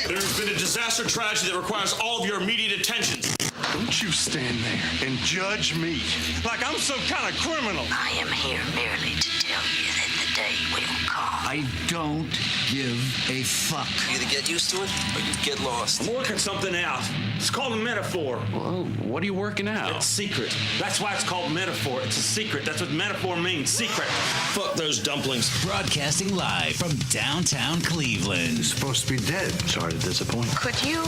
There's been a disaster tragedy that requires all of your immediate attention. Don't you stand there and judge me like I'm some kind of criminal. I am here merely to tell you that the day will come. I don't give a fuck. You either get used to it or you get lost. I'm working something out. It's called a metaphor. Well, what are you working out? It's secret. That's why it's called metaphor. It's a secret. That's what metaphor means. Secret. Fuck those dumplings. Broadcasting live from downtown Cleveland. He's supposed to be dead. Sorry to disappoint. Could you,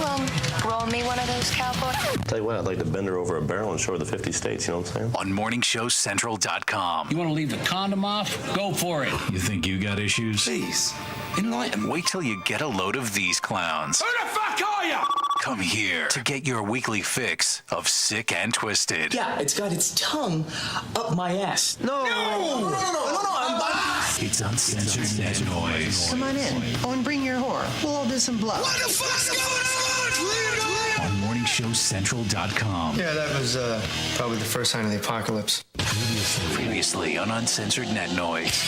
roll me one of those, cowboy? Tell you what, I'd like to bend her over a barrel and show her the 50 states, you know what I'm saying? On morningshowcentral.com. You want to leave the condom off? Go for it. You think you got issues? Please, enlighten me. Wait till you get a load of these clowns. Who the fuck are you? Come here to get your weekly fix of Sick and Twisted. Yeah, it's got its tongue up my ass. No. It's Uncensored Net Noise. Come on in. Oh, and bring your whore. We'll all do some blow. What the fuck's going on? On morningshowcentral.com. Yeah, that was probably the first sign of the apocalypse. Previously on Uncensored Net Noise.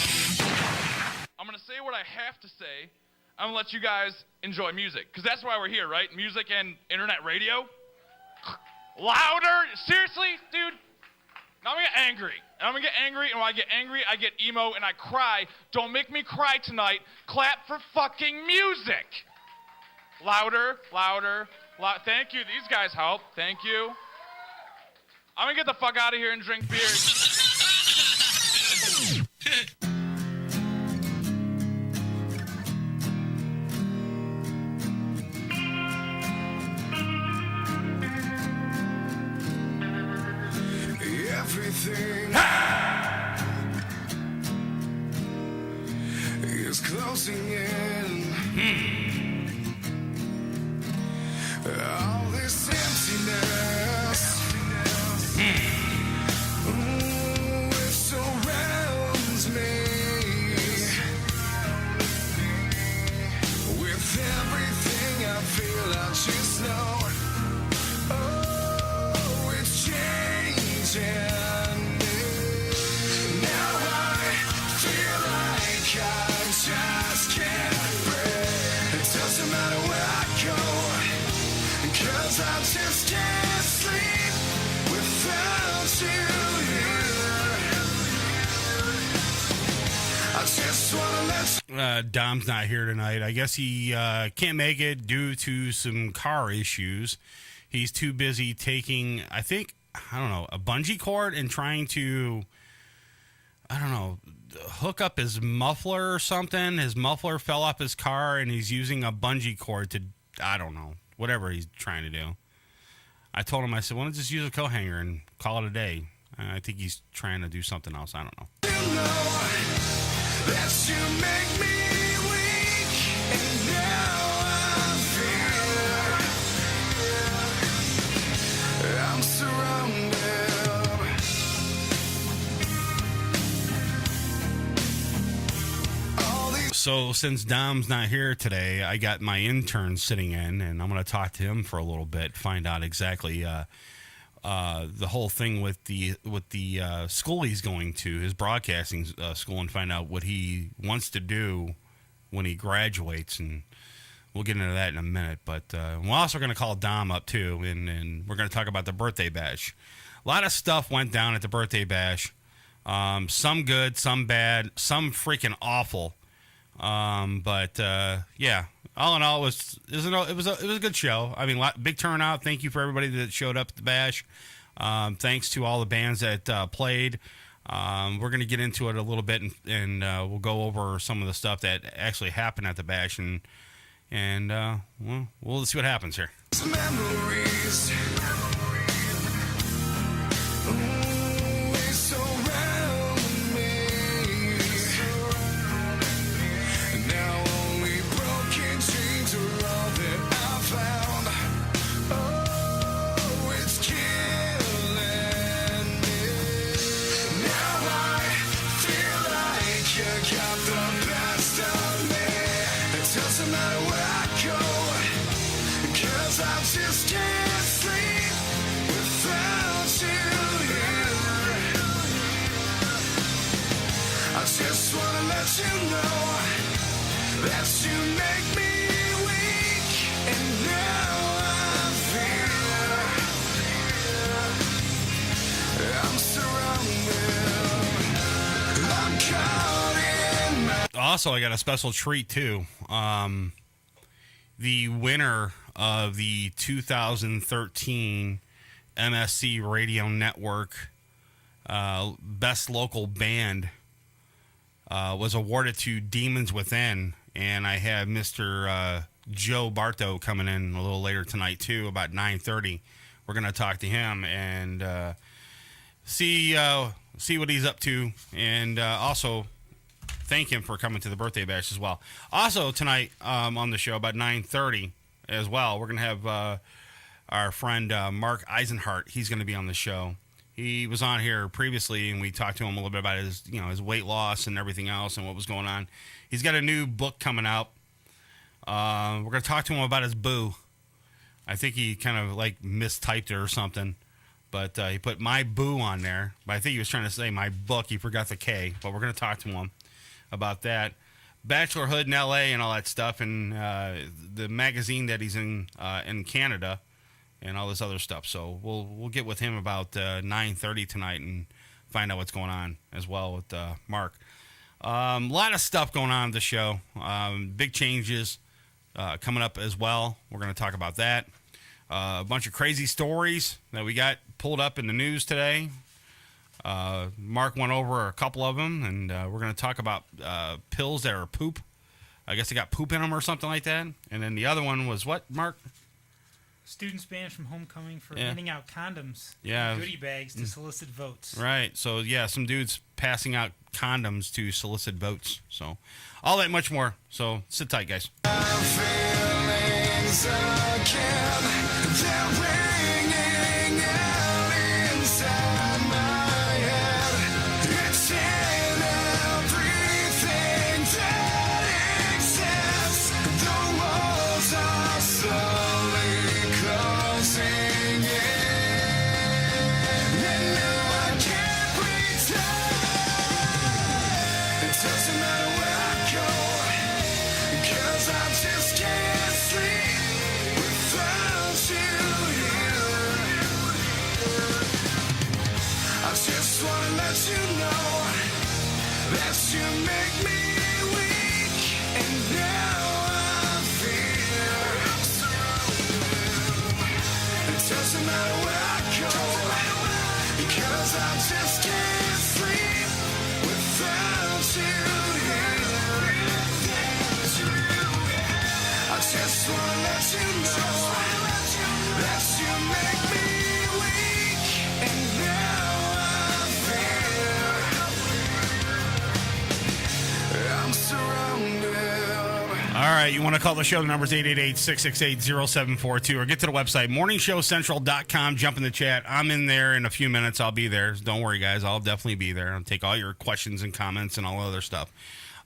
I'm going to say what I have to say. I'm going to let you guys enjoy music. Because that's why we're here, right? Music and internet radio. Louder. Seriously, dude. Now I'm going to get angry. And I'm going to get angry. And when I get angry, I get emo and I cry. Don't make me cry tonight. Clap for fucking music. Louder. Thank you. These guys help. Thank you. I'm going to get the fuck out of here and drink beer. Everything is closing in. All this emptiness, it surrounds me. With everything I feel, I just know, oh, it's changing. I just can't sleep without you here. I just wanna let Dom's not here tonight. I guess he can't make it due to some car issues. He's too busy taking, a bungee cord and trying to, hook up his muffler or something. His muffler fell off his car and he's using a bungee cord to, whatever he's trying to do. I told him, I said, why don't you just use a coat hanger and call it a day? I think he's trying to do something else. I don't know. you know that you make me weak, and now I feel I'm surrounded. So since Dom's not here today, I got my intern sitting in, and I'm going to talk to him for a little bit, find out exactly the whole thing with the school he's going to, his broadcasting school, and find out what he wants to do when he graduates, and we'll get into that in a minute. But we're also going to call Dom up too, and we're going to talk about the birthday bash. A lot of stuff went down at the birthday bash. Some good, some bad, some freaking awful. But yeah, all in all, it was a good show. I mean, big turnout. Thank you for everybody that showed up at the bash. Thanks to all the bands that played. We're going to get into it a little bit, and we'll go over some of the stuff that actually happened at the bash, and we'll see what happens here. Memories. Just wanna let you know that you make me weak, also, I got a special treat, too. The winner of the 2013 MSC Radio Network Best Local Band was awarded to Demons Within. And I have Mr. Joe Barto coming in a little later tonight, too, about 9:30. We're going to talk to him and see what he's up to, and also thank him for coming to the birthday bash as well. Also tonight on the show about 9:30 as well, we're going to have our friend Mark Eisenhart. He's going to be on the show. He was on here previously, and we talked to him a little bit about his weight loss and everything else and what was going on. He's got a new book coming out. We're going to talk to him about his boo. I think he kind of like mistyped it or something, but he put my boo on there. But I think he was trying to say my book. He forgot the K, but we're going to talk to him about that. Bachelorhood in L.A. and all that stuff, and the magazine that he's in Canada, and all this other stuff. So we'll get with him about 9:30 tonight and find out what's going on as well with Mark. A lot of stuff going on the show. Big changes coming up as well. We're going to talk about that. A bunch of crazy stories that we got pulled up in the news today. Mark went over a couple of them, and we're going to talk about pills that are poop. I guess they got poop in them or something like that. And then the other one was what, Mark? Students banned from homecoming for handing out condoms and goodie bags to solicit votes. Right. So, yeah, some dudes passing out condoms to solicit votes. So, all that much more. So, sit tight, guys. All right, you want to call the show, the number's 888-668-0742, or get to the website, morningshowcentral.com, jump in the chat. I'm in there in a few minutes. I'll be there. Don't worry, guys. I'll definitely be there. I'll take all your questions and comments and all other stuff.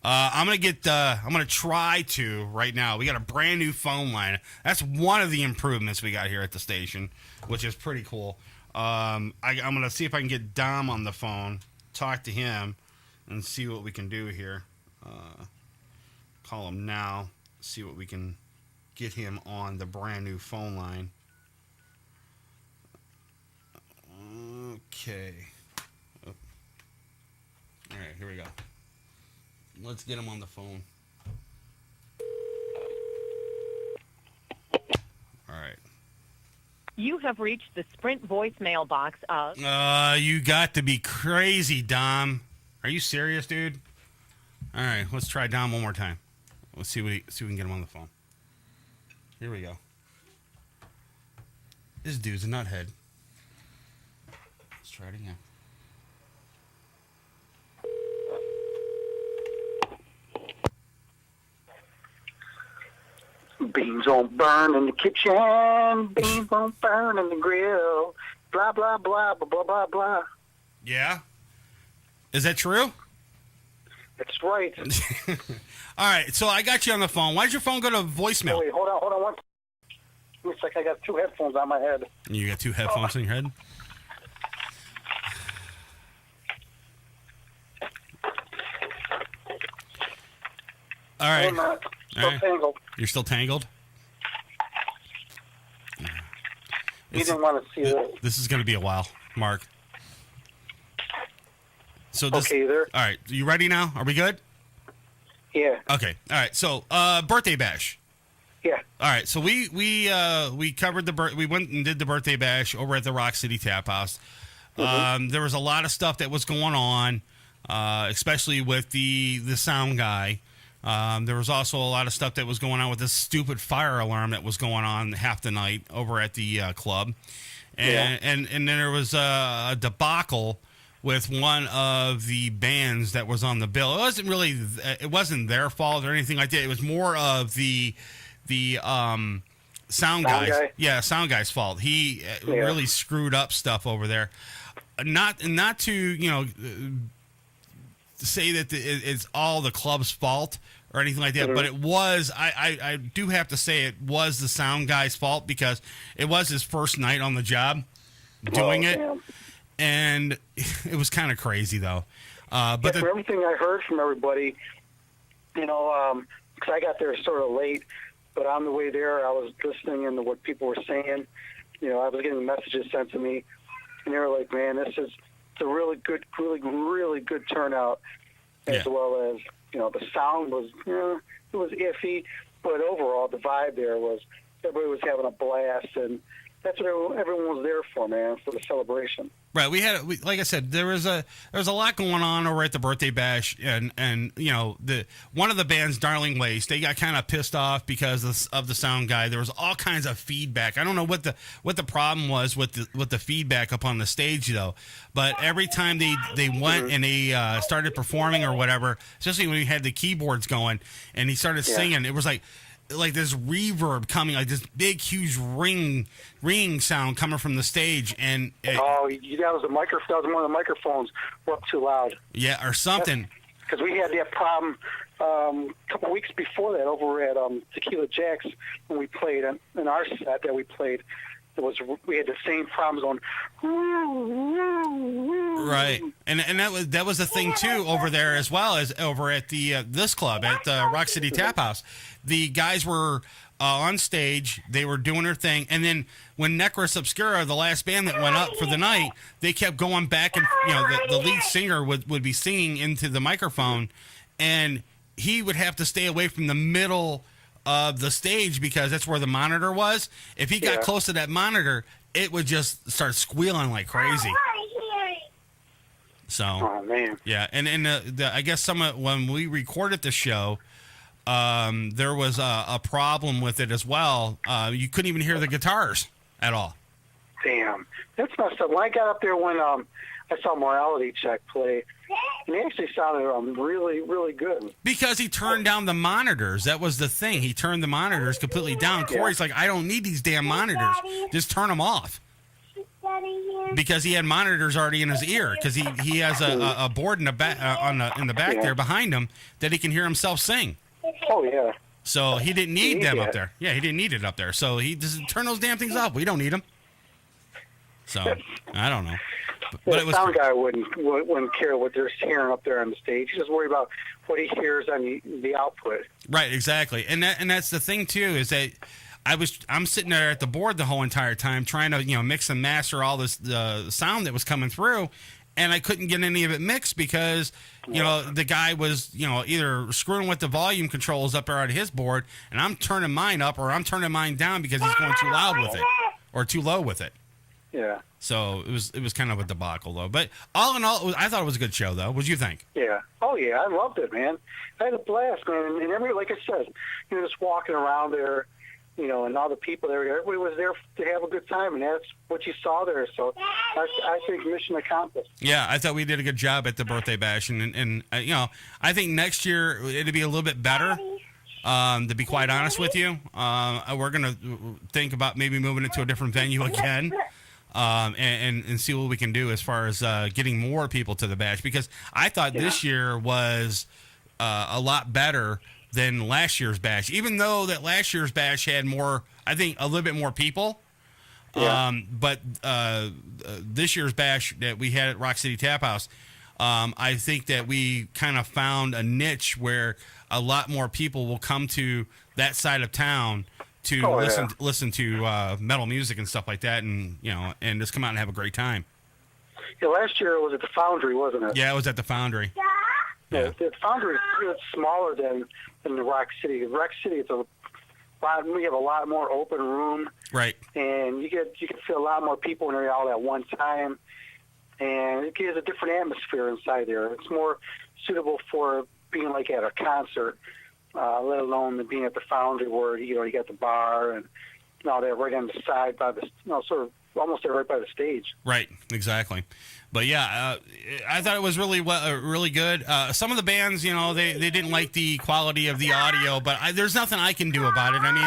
I'm going to try to, right now, we got a brand new phone line. That's one of the improvements we got here at the station, which is pretty cool. I'm going to see if I can get Dom on the phone, talk to him, and see what we can do here. Call him now, see what we can get him on the brand new phone line. Okay. Oh. All right, here we go. Let's get him on the phone. All right. You have reached the Sprint voicemail box of... You got to be crazy, Dom. Are you serious, dude? All right, let's try Dom one more time. Let's see what we can get him on the phone. Here we go. This dude's a nuthead. Let's try it again. Beans won't burn in the kitchen. Beans won't burn in the grill. Blah, blah, blah, blah, blah, blah, blah. Yeah? Is that true? That's right. All right, so I got you on the phone. Why did your phone go to voicemail? Oh, wait, hold on one second. Looks like I got two headphones on my head. You got two headphones in your head? All right. Still tangled. You're still tangled? You didn't want to see that. This is going to be a while, Mark. So this, okay, there. All right, you ready now? Are we good? Yeah. Okay. All right. So, birthday bash. Yeah. All right. So we covered we went and did the birthday bash over at the Rock City Tap House. There was a lot of stuff that was going on, especially with the sound guy. There was also a lot of stuff that was going on with this stupid fire alarm that was going on half the night over at the club, and then there was a debacle with one of the bands that was on the bill. It wasn't their fault or anything like that. It was more of the sound guy. Yeah, sound guy's fault. He really screwed up stuff over there. Not to say that it's all the club's fault or anything like that, but it was. I do have to say it was the sound guy's fault because it was his first night on the job doing it, and it was kind of crazy though. But from everything I heard from everybody, because I got there sort of late, but on the way there, I was listening into what people were saying. I was getting messages sent to me, and they were like, "Man, it's a really good turnout," as well as the sound was it was iffy, but overall the vibe there was everybody was having a blast, and that's what everyone was there for, man, for the celebration. Right, like I said, there was a lot going on over at the birthday bash, and the one of the bands, Darling Waste, they got kind of pissed off because of the sound guy. There was all kinds of feedback. I don't know what the problem was with the feedback up on the stage though, but every time they went and they started performing or whatever, especially when he had the keyboards going and he started singing, it was like this reverb coming, like this big, huge ringing sound coming from the stage, and that was the microphone. That was one of the microphones were up too loud. Yeah, or something. Because we had that problem a couple weeks before that over at Tequila Jack's when we played in our set that we played. We had the same problems on. Right, and that was the thing too over there as well as over at the this club at the Rock City Tap House. The guys were on stage, they were doing their thing, and then when Necros Obscura, the last band that went up for the night, they kept going back, and the lead singer would be singing into the microphone, and he would have to stay away from the middle of the stage because that's where the monitor was. If he got close to that monitor, it would just start squealing like crazy. So, oh man, yeah, and I guess when we recorded the show, there was a problem with it as well. You couldn't even hear the guitars at all. Damn, that's messed up. When I got up there when I saw Morality Check play, and he actually sounded really, really good. Because he turned down the monitors. That was the thing. He turned the monitors completely down. Corey's like, I don't need these damn monitors. Just turn them off. Because he had monitors already in his ear. Because he has a board in the back in the back there behind him that he can hear himself sing. Oh yeah. So he didn't need them up there. Yeah, he didn't need it up there. So he just turn those damn things off. We don't need them. So I don't know. But the sound guy wouldn't care what they're hearing up there on the stage. He's just worried about what he hears on the output. Right, exactly. And that's the thing too, is that I'm sitting there at the board the whole entire time trying to mix and master all this sound that was coming through, and I couldn't get any of it mixed because the guy was either screwing with the volume controls up there on his board, and I'm turning mine up or I'm turning mine down because he's going too loud with it or too low with it. Yeah. So it was kind of a debacle though. But all in all, I thought it was a good show though. What do you think? Yeah. Oh yeah, I loved it, man. I had a blast, man. And like I said, just walking around there, and all the people there, everybody was there to have a good time, and that's what you saw there. So I think mission accomplished. Yeah, I thought we did a good job at the birthday bash, and I think next year it'll be a little bit better. To be quite honest with you, we're gonna think about maybe moving it to a different venue again. And see what we can do as far as getting more people to the bash, because I thought this year was a lot better than last year's bash, even though that last year's bash had more, I think, a little bit more people. But this year's bash that we had at Rock City Tap House, I think that we kind of found a niche where a lot more people will come to that side of town to listen to metal music and stuff like that, and and just come out and have a great time. Yeah, last year it was at the Foundry, wasn't it? Yeah, it was at the Foundry. Yeah. The Foundry is smaller than the Rock City. In Rock City, we have a lot more open room, right? And you can fit a lot more people in there all at one time, and it gives a different atmosphere inside there. It's more suitable for being like at a concert, let alone than being at the Foundry where you got the bar and all that right on the side by the sort of almost right by the stage. Right, exactly. But yeah, I thought it was really good. Some of the bands, they didn't like the quality of the audio, but there's nothing I can do about it. I mean,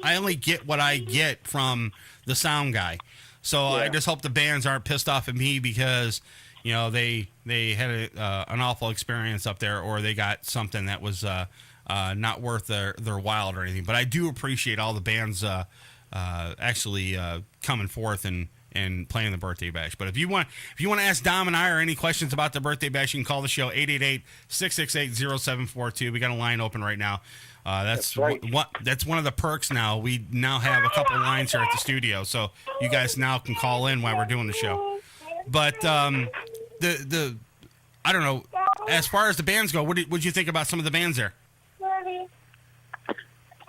I only get what I get from the sound guy. So I just hope the bands aren't pissed off at me because they had an awful experience up there, or they got something that was not worth their while or anything. But I do appreciate all the bands actually coming forth and playing the birthday bash. But if you want to ask Dom and I or any questions about the birthday bash, you can call the show 888-668-0742. We got a line open right now. That's right. That's one of the perks now. We now have a couple lines here at the studio, so you guys now can call in while we're doing the show. But I don't know. As far as the bands go, what did you think about some of the bands there?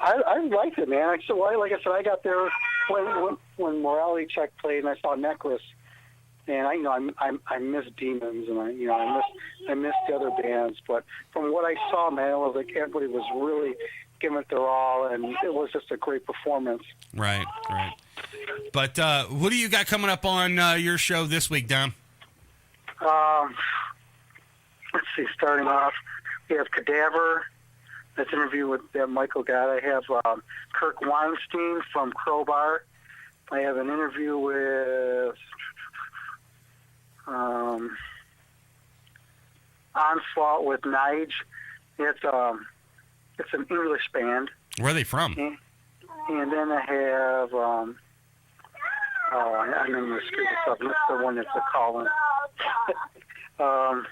I liked it, man. So like I said, I got there when Morality Check played, and I saw Necklace, and I miss Demons, and I miss the other bands. But from what I saw, man, it was like everybody was really giving it their all, and it was just a great performance. Right. But what do you got coming up on your show this week, Dom? Let's see. Starting off, we have Cadaver. That's an interview with Michael got. I have Kirk Weinstein from Crowbar. I have an interview with Onslaught with Nige. It's an English band. Where are they from? And then I have I'm going to screw this up. That's the one that's a call-in. I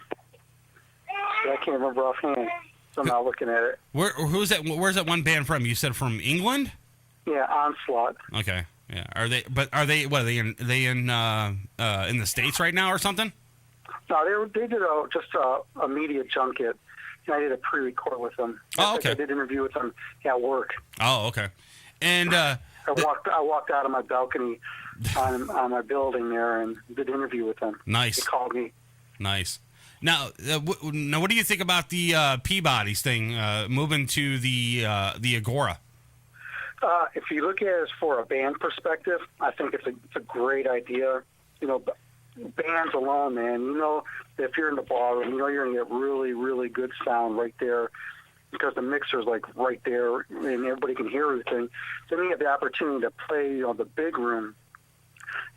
can't remember offhand. So I'm not looking at it. Who's that? Where's that one band from? You said from England? Yeah, Onslaught. Okay. Yeah. Are they in the States right now or something? No, they did just a media junket, and I did a pre-record with them. Oh, okay. I did an interview with them at work. Oh, okay. And I walked out of my balcony on my building there and did an interview with them. Nice. They called me. Nice. Now, what do you think about the Peabody's thing moving to the Agora? If you look at it as for a band perspective, I think it's a great idea. Bands alone, man. If you're in the ballroom, you're going to get really, really good sound right there because the mixer's like right there and everybody can hear everything. Then you have the opportunity to play the big room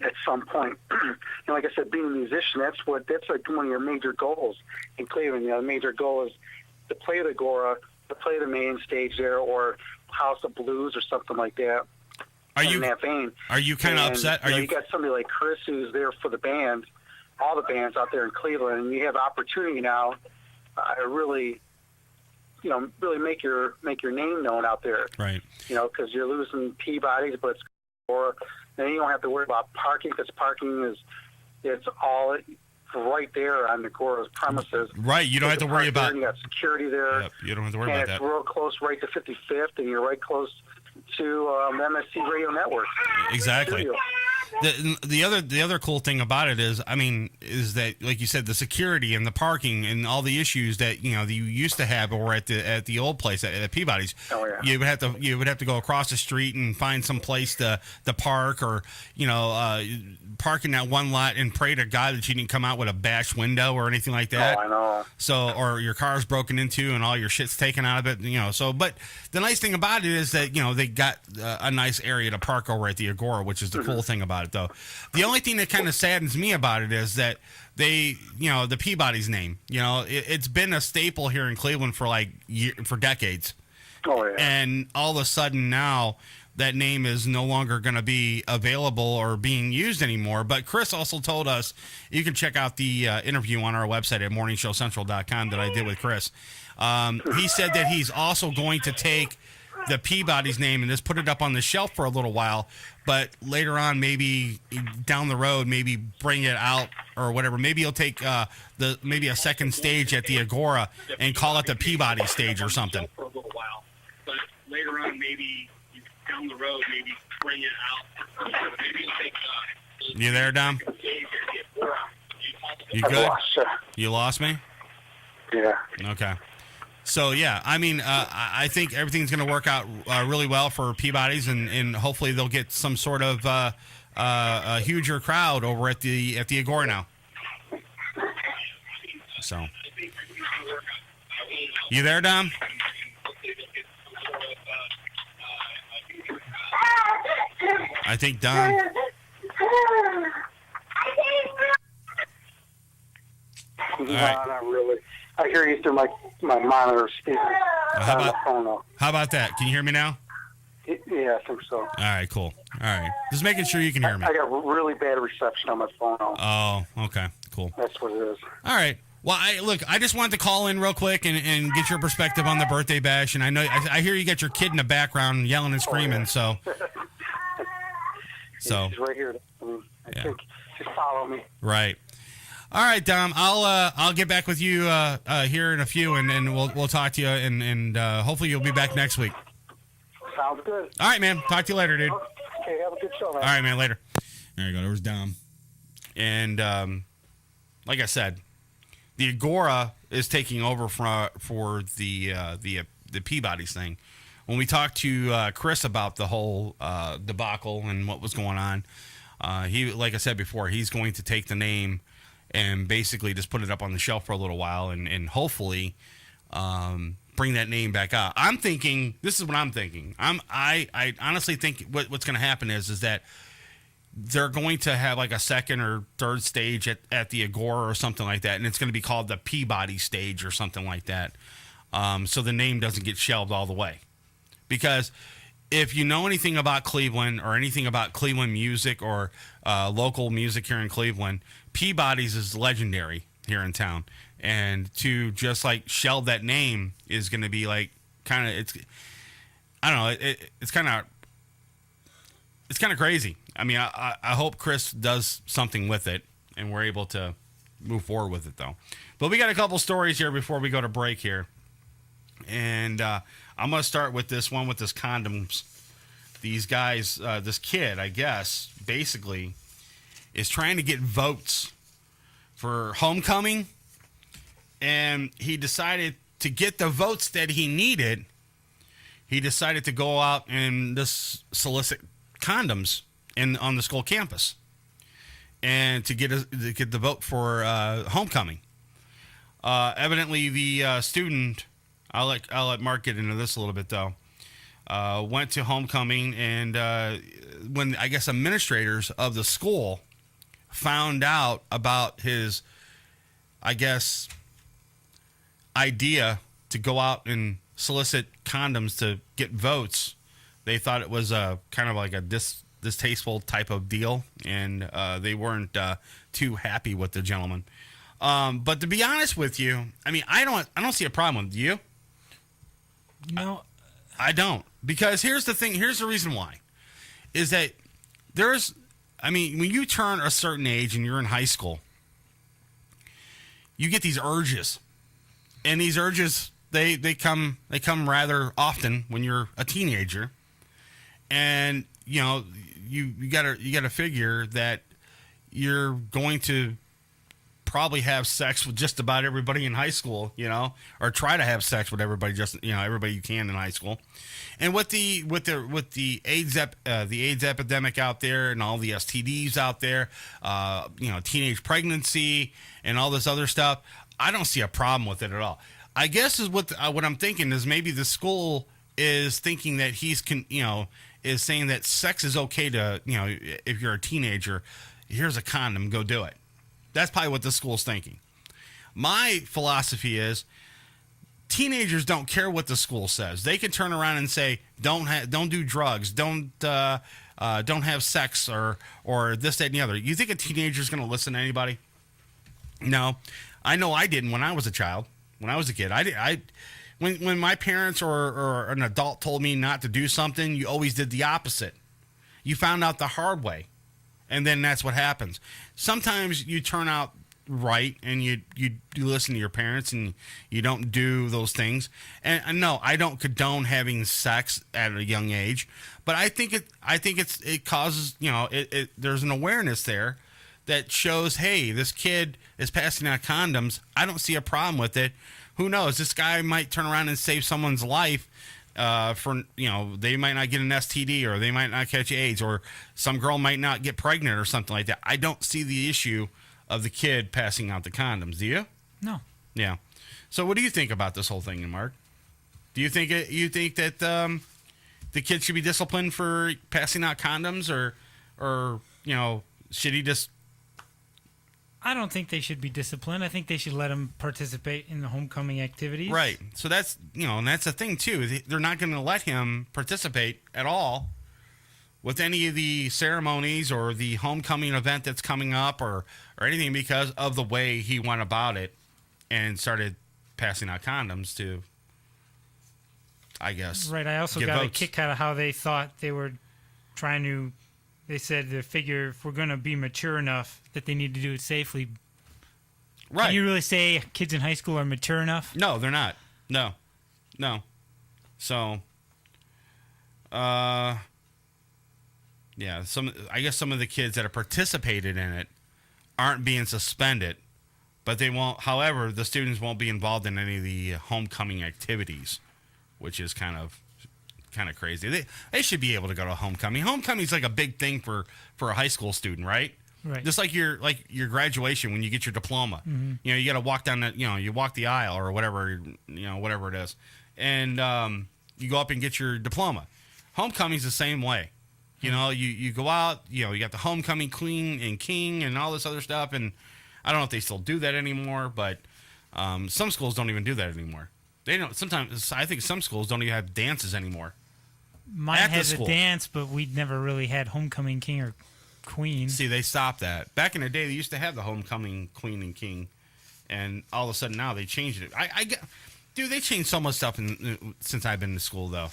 at some point. And like I said, being a musician, that's like one of your major goals in Cleveland. The major goal is to play the Agora, to play the main stage there, or House of Blues or something like that. In that vein. Are you kind of upset? You got somebody like Chris who's there for the band, all the bands out there in Cleveland, and you have opportunity now to really make your name known out there. Right. Because you're losing Peabody's, but then you don't have to worry about parking because parking it's all right there on the Agora's premises. Right. You don't have to worry about. You got security there. Yep, you don't have to worry about that. And it's real close, right to 55th, and you're right close to MSC Radio Network. Exactly. The other cool thing about it is that, like you said, the security and the parking and all the issues that you used to have over at the old place at Peabody's. Oh yeah. You would have to go across the street and find some place to park, or park in that one lot and pray to God that you didn't come out with a bashed window or anything like that. Oh, I know. So, or your car's broken into and all your shit's taken out of it. So, but the nice thing about it is that they got a nice area to park over at the Agora, which is the cool thing about it, though. The only thing that kind of saddens me about it is that the Peabody's name, it's been a staple here in Cleveland for for decades. Oh, yeah. And all of a sudden now that name is no longer going to be available or being used anymore. But Chris also told us, you can check out the interview on our website at morningshowcentral.com that I did with Chris. He said that he's also going to take the Peabody's name and just put it up on the shelf for a little while, but later on, maybe down the road, maybe bring it out or whatever. Maybe you'll take maybe a second stage at the Agora and call it the Peabody stage or something. For a little while, but later on, maybe down the road, maybe bring it out. Maybe you'll take. You there, Dom? You good? You lost me? Yeah. Okay. So, yeah, I mean, I think everything's going to work out really well for Peabody's, and hopefully they'll get some sort of a huger crowd over at the Agora now. So, you there, Dom? I think Dom. No, not really. I hear you through my monitor speaker. How about that? Can you hear me now? Yeah, I think so. All right, cool. All right. Just making sure you can hear me. I got really bad reception on my phone. Oh, okay. Cool. That's what it is. All right. Well, I just wanted to call in real quick and get your perspective on the birthday bash. And I know I hear you got your kid in the background yelling and screaming. So He's right here. I think just follow me. Right. All right, Dom. I'll get back with you here in a few, and then we'll talk to you, and hopefully you'll be back next week. Sounds good. All right, man. Talk to you later, dude. Okay, have a good show, man. All right, man. Later. There you go. There was Dom. And like I said, the Agora is taking over for the Peabody's thing. When we talked to Chris about the whole debacle and what was going on, he, like I said before, he's going to take the name and basically just put it up on the shelf for a little while and hopefully bring that name back out. I'm thinking, this is what I'm thinking. I honestly think what's going to happen is that they're going to have like a second or third stage at the Agora or something like that, and it's going to be called the Peabody stage or something like that, so the name doesn't get shelved all the way. Because if you know anything about Cleveland or anything about Cleveland music or local music here in Cleveland, Peabody's is legendary here in town. And to just like shelve that name is going to be like kind of, I don't know, it's kind of crazy. I mean, I hope Chris does something with it and we're able to move forward with it, though. But we got a couple stories here before we go to break here. And I'm going to start with this one with this condoms. These guys, this kid, I guess, basically is trying to get votes for homecoming. And he decided to get the votes that he needed. He decided to go out and just solicit condoms on the school campus, and to get the vote for homecoming. Evidently, the student, I'll let Mark get into this a little bit though. Went to homecoming, and when I guess administrators of the school found out about his, I guess, idea to go out and solicit condoms to get votes, they thought it was a kind of like a distasteful type of deal, and they weren't too happy with the gentleman. But to be honest with you, I mean, I don't see a problem with it. Do you? No, I don't, because here's the thing. Here's the reason why, is that when you turn a certain age and you're in high school, you get these urges, and these urges they come rather often when you're a teenager, and you know you gotta figure that you're going to probably have sex with just about everybody in high school, you know, or try to have sex with everybody, everybody you can in high school. And with the AIDS epidemic out there and all the STDs out there, teenage pregnancy and all this other stuff, I don't see a problem with it at all. I guess is what I'm thinking is maybe the school is thinking that is saying that sex is okay to, if you're a teenager, here's a condom, go do it. That's probably what the school's thinking. My philosophy is teenagers don't care what the school says. They can turn around and say, don't do drugs, don't have sex or this, that, and the other. You think a teenager's going to listen to anybody? No. I know I didn't when I was a child. When I was a kid, when my parents or an adult told me not to do something, you always did the opposite. You found out the hard way, and then that's what happens. Sometimes you turn out right, and you listen to your parents, and you don't do those things. And no, I don't condone having sex at a young age, but I think it causes, there's an awareness there that shows, hey, this kid is passing out condoms. I don't see a problem with it. Who knows? This guy might turn around and save someone's life. They might not get an STD, or they might not catch AIDS, or some girl might not get pregnant or something like that. I don't see the issue of the kid passing out the condoms. Do you? No. Yeah. So what do you think about this whole thing, Mark? Do you think that the kid should be disciplined for passing out condoms, or should he just? I don't think they should be disciplined. I think they should let them participate in the homecoming activities. Right. So that's and that's the thing too. They're not going to let him participate at all with any of the ceremonies or the homecoming event that's coming up, or anything, because of the way he went about it and started passing out condoms to, I guess. Right. I also got a kick out of how they thought they were trying to. They said they figure if we're going to be mature enough that they need to do it safely. Right. Can you really say kids in high school are mature enough? No, they're not. No. So, yeah, I guess some of the kids that have participated in it aren't being suspended, but they won't. However, the students won't be involved in any of the homecoming activities, which is kind of crazy. They should be able to go to homecoming. Homecoming's like a big thing for a high school student, right? Right. Just like your graduation when you get your diploma. Mm-hmm. You got to walk down that, you walk the aisle or whatever, whatever it is. And you go up and get your diploma. Homecoming's the same way. You go out, you got the homecoming queen and king and all this other stuff, and I don't know if they still do that anymore, but some schools don't even do that anymore. They don't. Sometimes I think some schools don't even have dances anymore. Mine has a dance, but we'd never really had homecoming king or queen. See, they stopped that. Back in the day, they used to have the homecoming queen and king, and all of a sudden now they changed it. Dude, they changed so much stuff since I've been to school, though.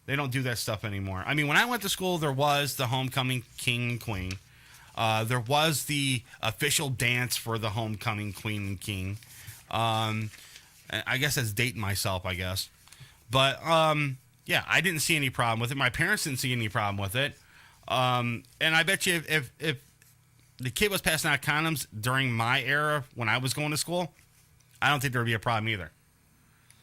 They don't do that stuff anymore. I mean, when I went to school, there was the homecoming king and queen. There was the official dance for the homecoming queen and king. I guess that's dating myself, I guess. But, yeah, I didn't see any problem with it. My parents didn't see any problem with it. And I bet you if the kid was passing out condoms during my era when I was going to school, I don't think there would be a problem either.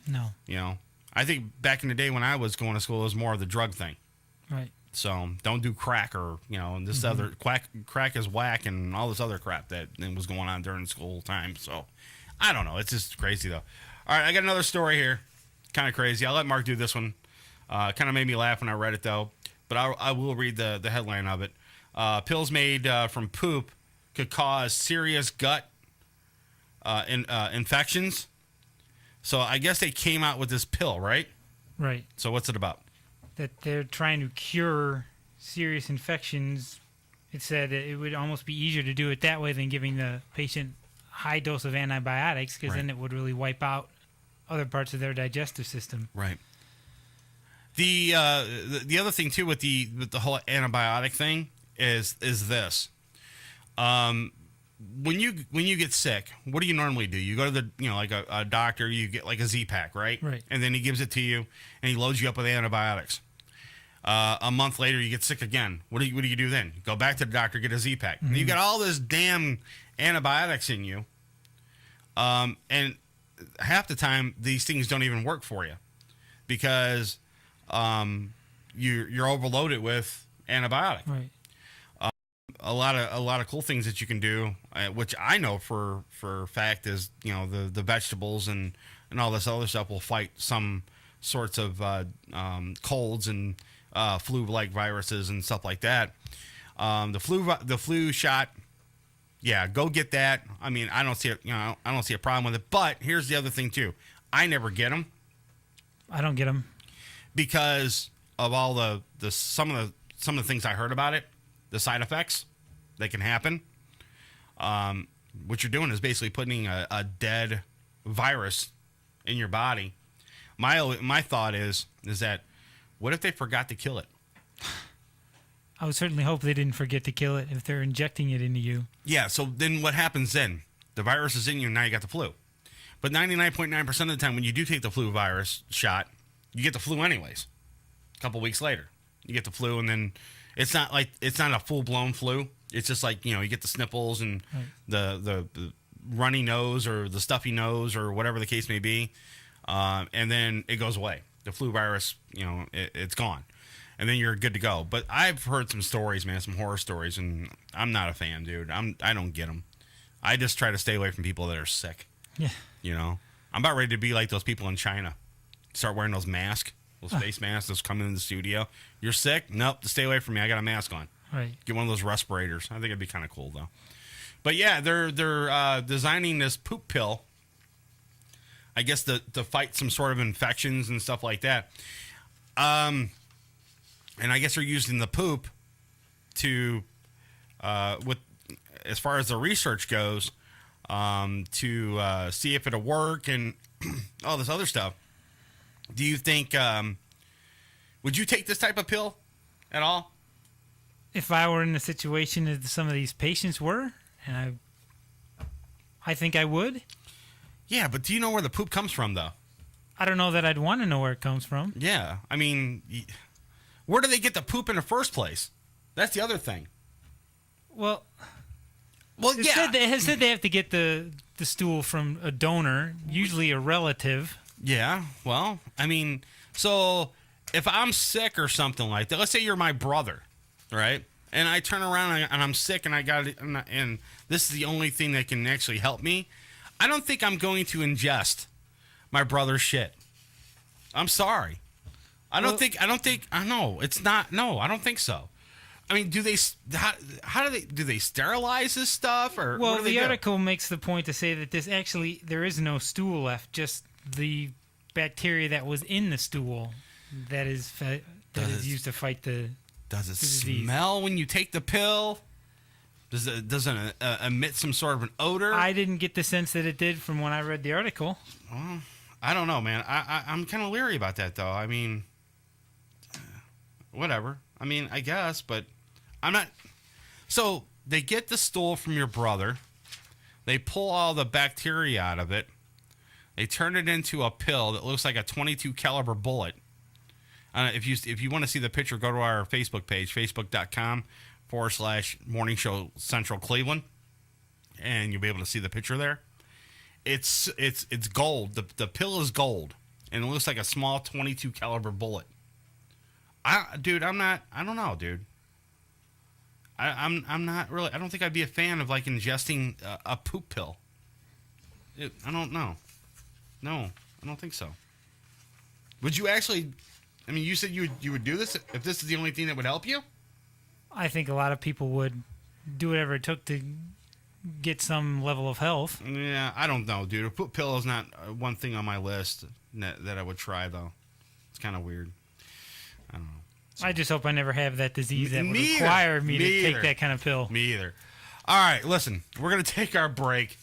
No. I think back in the day when I was going to school, it was more of the drug thing. Right. So don't do crack or, this other crack is whack and all this other crap that was going on during school time. So I don't know. It's just crazy, though. All right, I got another story here. Kind of crazy. I'll let Mark do this one. Kind of made me laugh when I read it, though. But I will read the headline of it. Pills made from poop could cause serious gut infections. So I guess they came out with this pill, right? Right. So what's it about? That they're trying to cure serious infections. It said that it would almost be easier to do it that way than giving the patient high dose of antibiotics, because then it would really wipe out other parts of their digestive system. Right. The other thing too with the whole antibiotic thing is this. When you get sick, what do you normally do? You go to the like a doctor, you get like a Z-Pack, right? Right. And then he gives it to you, and he loads you up with antibiotics. A month later, you get sick again. What do you do then? You go back to the doctor, get a Z-Pack. Mm-hmm. And you got all this damn antibiotics in you, and half the time these things don't even work for you because you're overloaded with antibiotic. Right. A lot of cool things that you can do, which I know for fact is the vegetables and all this other stuff will fight some sorts of colds and flu-like viruses and stuff like that. The flu shot, yeah, go get that. I mean, I don't see a problem with it. But here's the other thing too. I never get them. I don't get them because of all some of the things I heard about it, the side effects that can happen. What you're doing is basically putting a dead virus in your body. My thought is that what if they forgot to kill it? I would certainly hope they didn't forget to kill it if they're injecting it into you. Yeah, so then what happens then? The virus is in you, and now you got the flu. But 99.9% of the time when you do take the flu virus shot, you get the flu anyways. A couple weeks later, you get the flu, and then it's not a full-blown flu. It's just like, you get the sniffles and the runny nose or the stuffy nose or whatever the case may be, and then it goes away. The flu virus, it's gone. And then you're good to go. But I've heard some stories, man, some horror stories, and I'm not a fan, dude. I don't get them. I just try to stay away from people that are sick. Yeah. I'm about ready to be like those people in China. Start wearing those masks, those face masks that's coming in the studio. You're sick? Nope, stay away from me. I got a mask on. Right. Get one of those respirators. I think it'd be kind of cool, though. But yeah, they're designing this poop pill, I guess, to fight some sort of infections and stuff like that. And I guess they're using the poop to, as far as the research goes, to see if it'll work and all this other stuff. Do you think, would you take this type of pill at all? If I were in the situation that some of these patients were, and I think I would. Yeah, but do you know where the poop comes from, though? I don't know that I'd want to know where it comes from. Yeah, I mean, where do they get the poop in the first place? That's the other thing. Well, yeah. It said they have to get the stool from a donor, usually a relative. Yeah, well, I mean, so if I'm sick or something like that, let's say you're my brother, right? And I turn around and I'm sick and I got it, and this is the only thing that can actually help me. I don't think I'm going to ingest my brother's shit. I'm sorry. I don't think, it's not, no, I don't think so. I mean, how do they sterilize this stuff? Or well, the article makes the point to say that there is no stool left, just the bacteria that was in the stool that is used to fight the disease. Smell when you take the pill? Does it emit some sort of an odor? I didn't get the sense that it did from when I read the article. Well, I don't know, man. I'm kind of leery about that, though. I mean, whatever. I mean, I guess, but I'm not. So they get the stool from your brother. They pull all the bacteria out of it. They turn it into a pill that looks like a .22 caliber bullet. If you want to see the picture, go to our Facebook page, facebook.com/Morning Show Central Cleveland, and you'll be able to see the picture there. It's gold. The pill is gold, and it looks like a small .22 caliber bullet. I don't know, dude. I'm not really. I don't think I'd be a fan of like ingesting a poop pill. I don't know. No, I don't think so. Would you actually? I mean, you said you would do this if this is the only thing that would help you? I think a lot of people would do whatever it took to get some level of health. Yeah, I don't know, dude. A poop pill is not one thing on my list that I would try, though. It's kind of weird. I don't know. So. I just hope I never have that disease that would require me to take that kind of pill. Me either. All right, listen. We're going to take our break.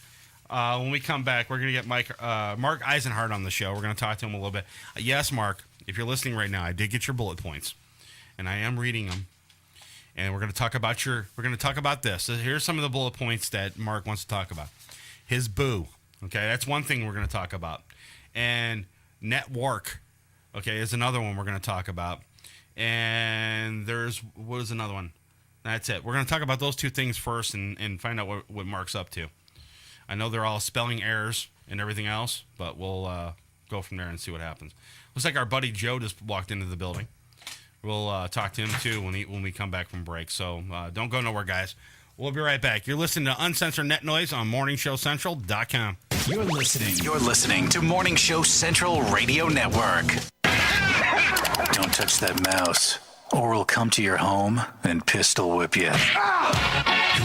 When we come back, we're going to get Mark Eisenhardt on the show. We're going to talk to him a little bit. Yes, Mark, if you're listening right now, I did get your bullet points, and I am reading them. And we're going to talk about this. So here's some of the bullet points that Mark wants to talk about. His boo. Okay, that's one thing we're going to talk about. And network. Okay, is another one we're going to talk about. And what is another one? That's it. We're going to talk about those two things first and find out what Mark's up to. I know they're all spelling errors and everything else, but we'll go from there and see what happens. Looks like our buddy Joe just walked into the building. We'll talk to him, too, when we come back from break. So don't go nowhere, guys. We'll be right back. You're listening to Uncensored Net Noise on morningshowcentral.com. You're listening to Morning Show Central Radio Network. Don't touch that mouse, or we'll come to your home and pistol whip you.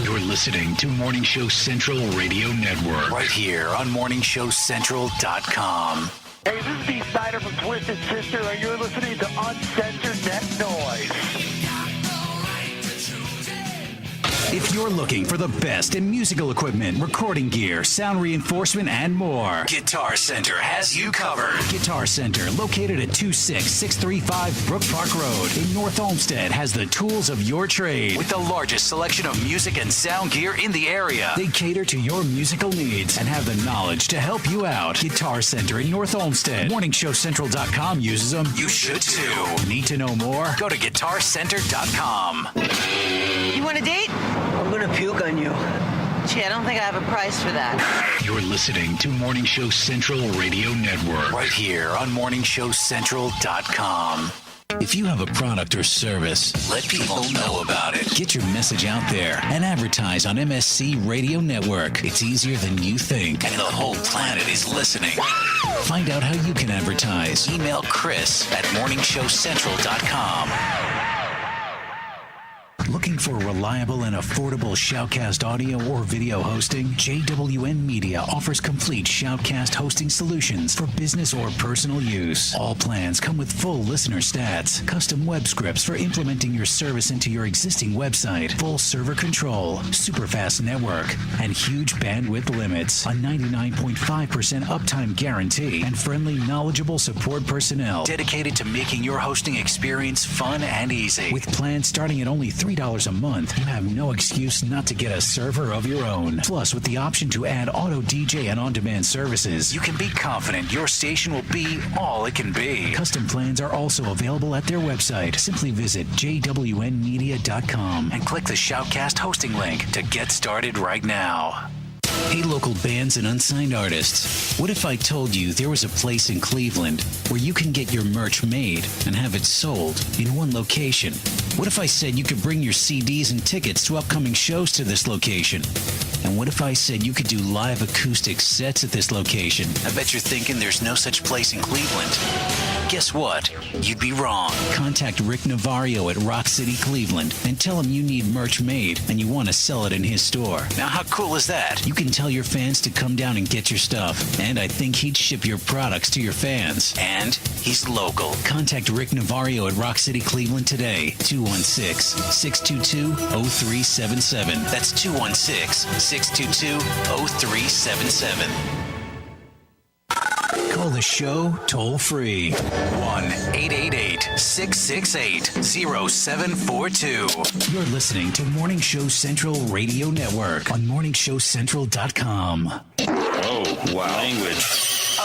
You're listening to Morning Show Central Radio Network. Right here on morningshowcentral.com. Hey, this is Dee Snyder from Twisted Sister, and you're listening to Uncensored Net Noise. If you're looking for the best in musical equipment, recording gear, sound reinforcement, and more, Guitar Center has you covered. Guitar Center, located at 26635 Brook Park Road in North Olmsted, has the tools of your trade with the largest selection of music and sound gear in the area. They cater to your musical needs and have the knowledge to help you out. Guitar Center in North Olmsted. morningshowcentral.com uses them. You should too. Need to know more? Go to guitarcenter.com. You want a date? I'm gonna puke on you. Gee, I don't think I have a price for that. You're listening to Morning Show Central Radio Network. Right here on morningshowcentral.com. If you have a product or service, let people know about it. Get your message out there and advertise on MSC Radio Network. It's easier than you think, and the whole planet is listening. Find out how you can advertise. Email Chris at morningshowcentral.com. Looking for reliable and affordable Shoutcast audio or video hosting? JWN Media offers complete Shoutcast hosting solutions for business or personal use. All plans come with full listener stats, custom web scripts for implementing your service into your existing website, full server control, super fast network, and huge bandwidth limits, a 99.5% uptime guarantee, and friendly, knowledgeable support personnel dedicated to making your hosting experience fun and easy. With plans starting at only $3 a month, you have no excuse not to get a server of your own. Plus, with the option to add auto DJ and on-demand services, you can be confident your station will be all it can be. Custom plans are also available at their website. Simply visit jwnmedia.com and click the Shoutcast hosting link to get started right now. Hey, local bands and unsigned artists. What if I told you there was a place in Cleveland where you can get your merch made and have it sold in one location? What if I said you could bring your CDs and tickets to upcoming shows to this location? And what if I said you could do live acoustic sets at this location? I bet you're thinking there's no such place in Cleveland. Guess what? You'd be wrong. Contact Rick Navario at Rock City, Cleveland, and tell him you need merch made and you want to sell it in his store. Now, how cool is that? You can tell your fans to come down and get your stuff, and I think he'd ship your products to your fans. And he's local. Contact Rick Navario at Rock City, Cleveland today. 216-622-0377. That's 216-622-0377. Call the show toll free. 1-888-668-0742. You're listening to Morning Show Central Radio Network on morningshowcentral.com. Oh, wow. Language.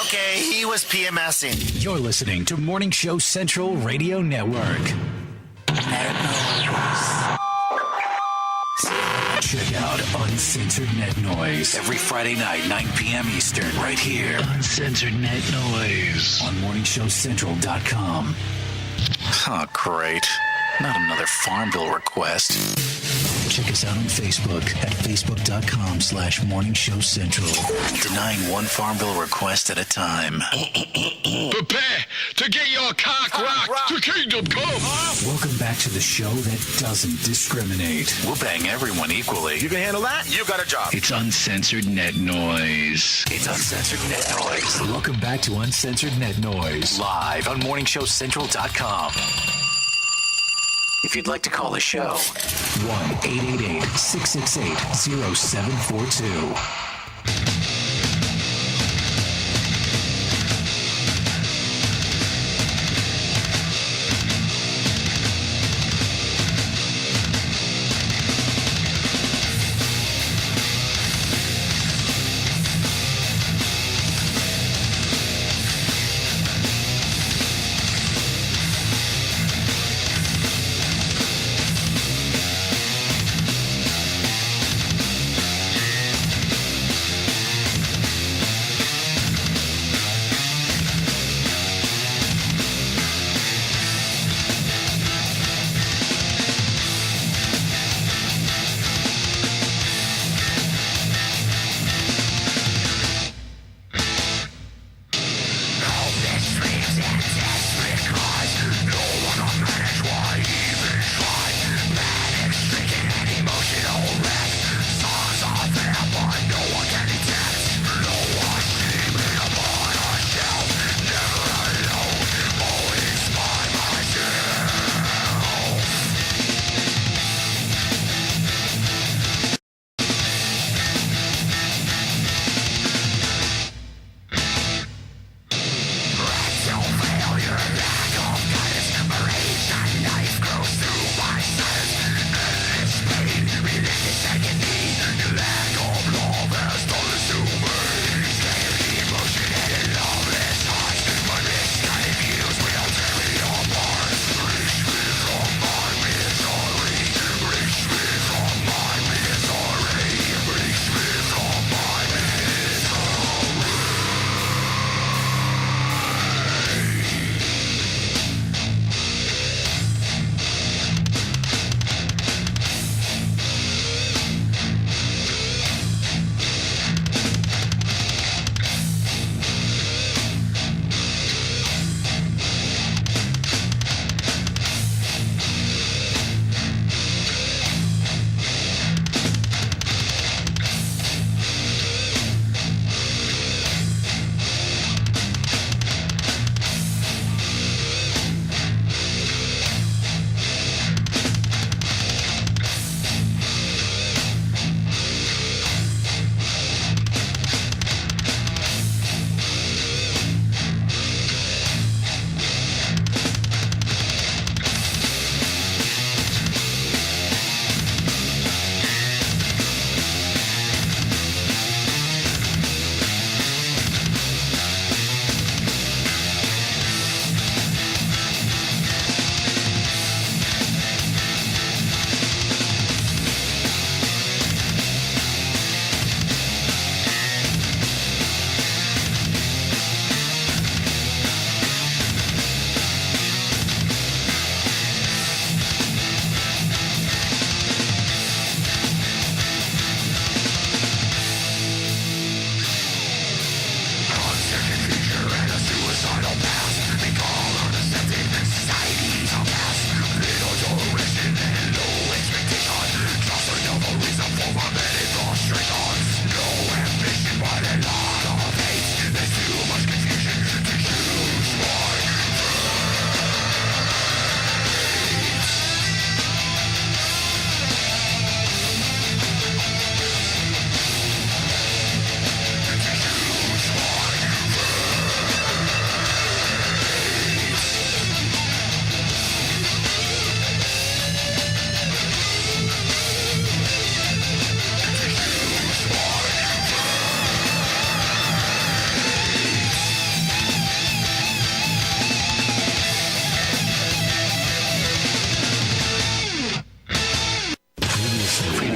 Okay, he was PMSing. You're listening to Morning Show Central Radio Network. Check out Uncensored Net Noise every Friday night, 9 p.m. Eastern, right here. Uncensored Net Noise on morningshowcentral.com. Oh, great. Not another farm bill request. Check us out on Facebook at facebook.com/morningshowcentral. Denying one farm bill request at a time. Prepare to get your cock rocked to kingdom come. Welcome back to the show that doesn't discriminate. We'll bang everyone equally. You can handle that? You got a job. It's Uncensored Net Noise. It's Uncensored Net Noise. Welcome back to Uncensored Net Noise. Live on morningshowcentral.com. If you'd like to call the show, 1-888-668-0742.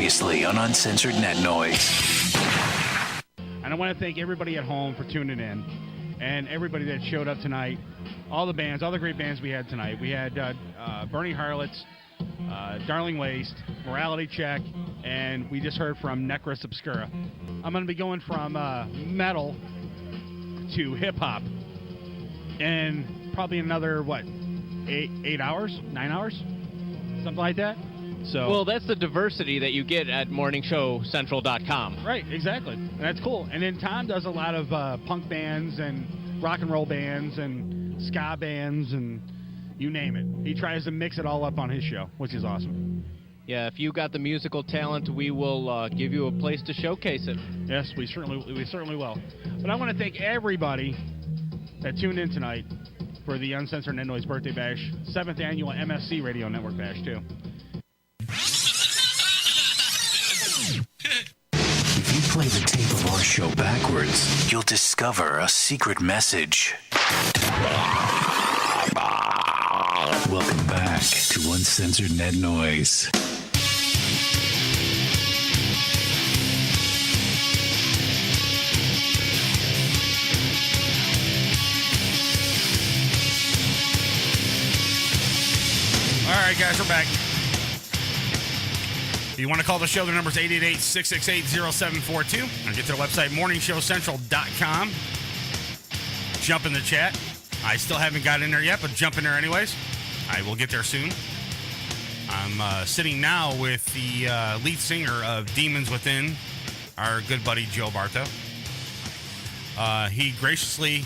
Previously on Uncensored Net Noise. And I want to thank everybody at home for tuning in and everybody that showed up tonight. All the bands, all the great bands we had tonight. We had Burning Harlots, Darling Waste, Morality Check, and we just heard from Necros Obscura. I'm going to be going from metal to hip-hop in probably another, 8 hours? 9 hours? Something like that. So, well, that's the diversity that you get at morningshowcentral.com. Right, exactly. And that's cool. And then Tom does a lot of punk bands and rock and roll bands and ska bands and you name it. He tries to mix it all up on his show, which is awesome. Yeah, if you got the musical talent, we will give you a place to showcase it. Yes, we certainly will. But I want to thank everybody that tuned in tonight for the Uncensored Net Noise Birthday Bash, 7th Annual MFC Radio Network Bash, too. If you play the tape of our show backwards, you'll discover a secret message. Welcome back to Uncensored Net Noise. All right, guys, we're back. If you want to call the show, the number is 888-668-0742. Or get to the website, morningshowcentral.com. Jump in the chat. I still haven't got in there yet, but jump in there anyways. I will get there soon. I'm sitting now with the lead singer of Demons Within, our good buddy Joe Bartow. He graciously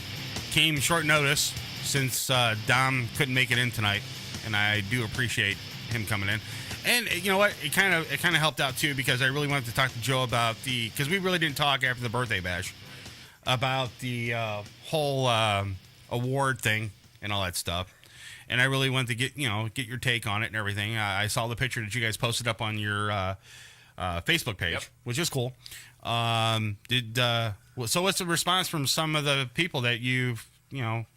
came short notice since Dom couldn't make it in tonight, and I do appreciate him coming in. And you know what? It kind of helped out too, because I really wanted to talk to Joe about because we really didn't talk after the birthday bash about the whole award thing and all that stuff. And I really wanted to get your take on it and everything. I saw the picture that you guys posted up on your Facebook page, which is cool. So what's the response from some of the people that you've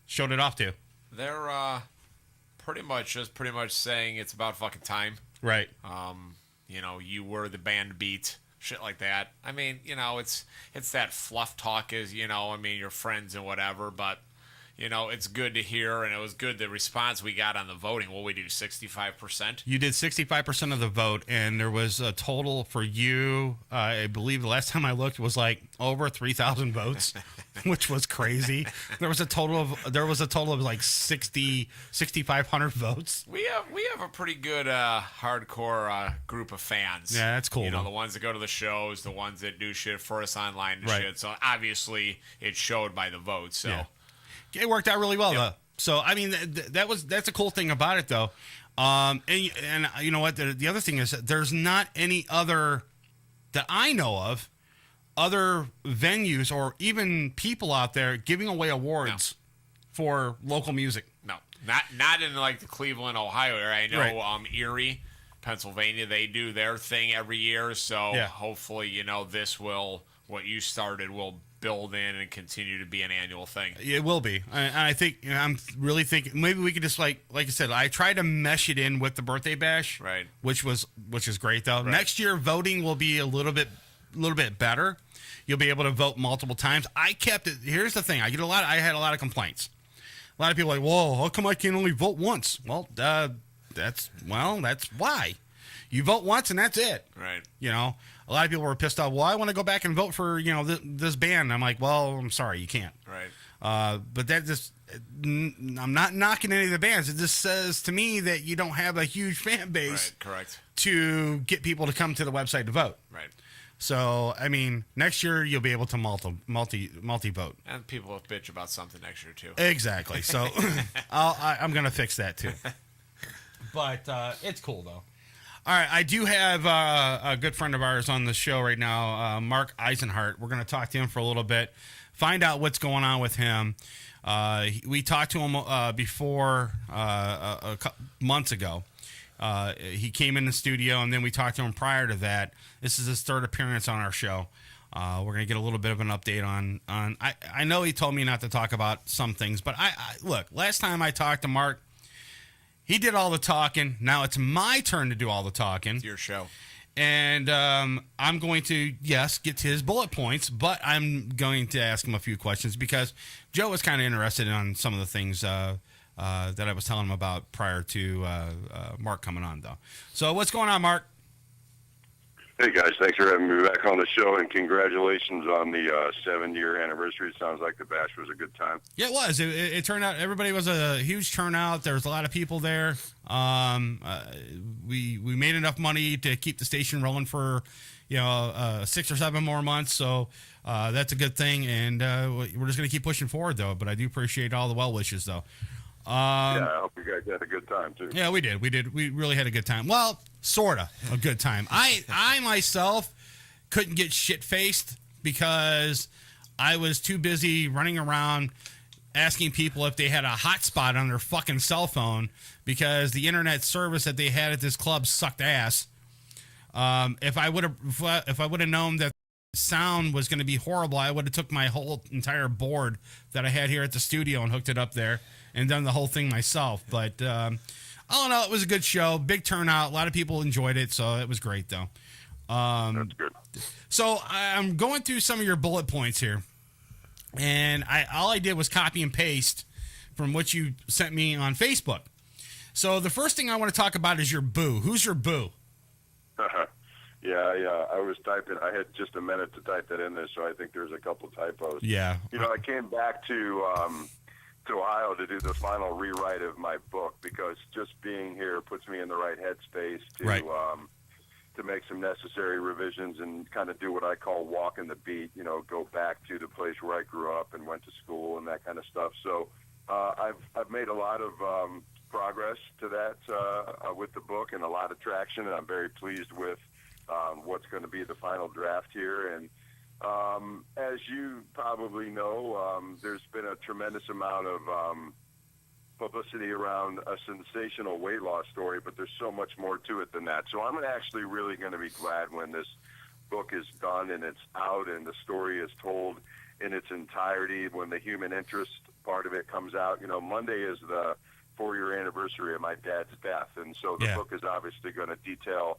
showed it off to? They're pretty much saying it's about fucking time. Right. You were the band beat, shit like that. I mean, it's that fluff talk is, your friends and whatever, but it's good to hear, and it was good the response we got on the voting. What we do, 65%? You did 65% of the vote, and there was a total for you. I believe the last time I looked was like over 3,000 votes, which was crazy. There was a total of like 6,500 votes. We have a pretty good hardcore group of fans. Yeah, that's cool. The ones that go to the shows, the ones that do shit for us online and shit. So obviously it showed by the votes. So. Yeah. It worked out really well, though. So, I mean, that's a cool thing about it, though. And you know what? The other thing is that there's not any other, that I know of, other venues or even people out there giving away awards for local music. No, not in like the Cleveland, Ohio area. I know Erie, Pennsylvania, they do their thing every year. So hopefully, what you started will build in and continue to be an annual thing. It will be. I think, I'm really thinking maybe we could just like I said, I tried to mesh it in with the birthday bash, right? Which is great though. Right. Next year voting will be a little bit better. You'll be able to vote multiple times. I kept it. Here's the thing. I had a lot of complaints. A lot of people are like, whoa, how come I can only vote once? Well, that's why. You vote once and that's it. Right. A lot of people were pissed off. Well, I want to go back and vote for, this band. I'm like, well, I'm sorry, you can't. Right. But that just, I'm not knocking any of the bands. It just says to me that you don't have a huge fan base. Right, correct. To get people to come to the website to vote. Right. So, I mean, next year you'll be able to multi-vote. And people will bitch about something next year, too. Exactly. So, I'm going to fix that, too. But it's cool, though. All right, I do have a good friend of ours on the show right now, Mark Eisenhart. We're going to talk to him for a little bit, find out what's going on with him. We talked to him before a couple months ago. He came in the studio, and then we talked to him prior to that. This is his third appearance on our show. We're going to get a little bit of an update on I know he told me not to talk about some things, but look, last time I talked to Mark, he did all the talking. Now it's my turn to do all the talking. It's your show. And I'm going to, yes, get to his bullet points, but I'm going to ask him a few questions because Joe was kind of interested in some of the things that I was telling him about prior to Mark coming on, though. So what's going on, Mark? Hey, guys. Thanks for having me back on the show, and congratulations on the 7-year anniversary. It sounds like the bash was a good time. Yeah, it was. It turned out everybody was a huge turnout. There was a lot of people there. We made enough money to keep the station rolling for 6 or 7 more months. So that's a good thing, and we're just going to keep pushing forward, though. But I do appreciate all the well wishes, though. Yeah, I hope you guys had a good time, too. Yeah, we did. We really had a good time. Well, sort of a good time. I myself couldn't get shit-faced because I was too busy running around asking people if they had a hotspot on their fucking cell phone because the internet service that they had at this club sucked ass. If I would have known that sound was going to be horrible, I would have took my whole entire board that I had here at the studio and hooked it up there and done the whole thing myself. But all in all, it was a good show, big turnout. A lot of people enjoyed it, so it was great, though. That's good. So I'm going through some of your bullet points here, and all I did was copy and paste from what you sent me on Facebook. So the first thing I want to talk about is your boo. Who's your boo? Yeah, I was typing. I had just a minute to type that in there, so I think there's a couple typos. Yeah. I came back to Ohio to do the final rewrite of my book because just being here puts me in the right headspace to make some necessary revisions and kind of do what I call walking the beat, go back to the place where I grew up and went to school and that kind of stuff. So I've made a lot of progress to that with the book and a lot of traction, and I'm very pleased with what's going to be the final draft here. And as you probably know, there's been a tremendous amount of publicity around a sensational weight loss story, but there's so much more to it than that. So I'm actually really going to be glad when this book is done and it's out and the story is told in its entirety, when the human interest part of it comes out. Monday is the 4-year anniversary of my dad's death, and so the book is obviously going to detail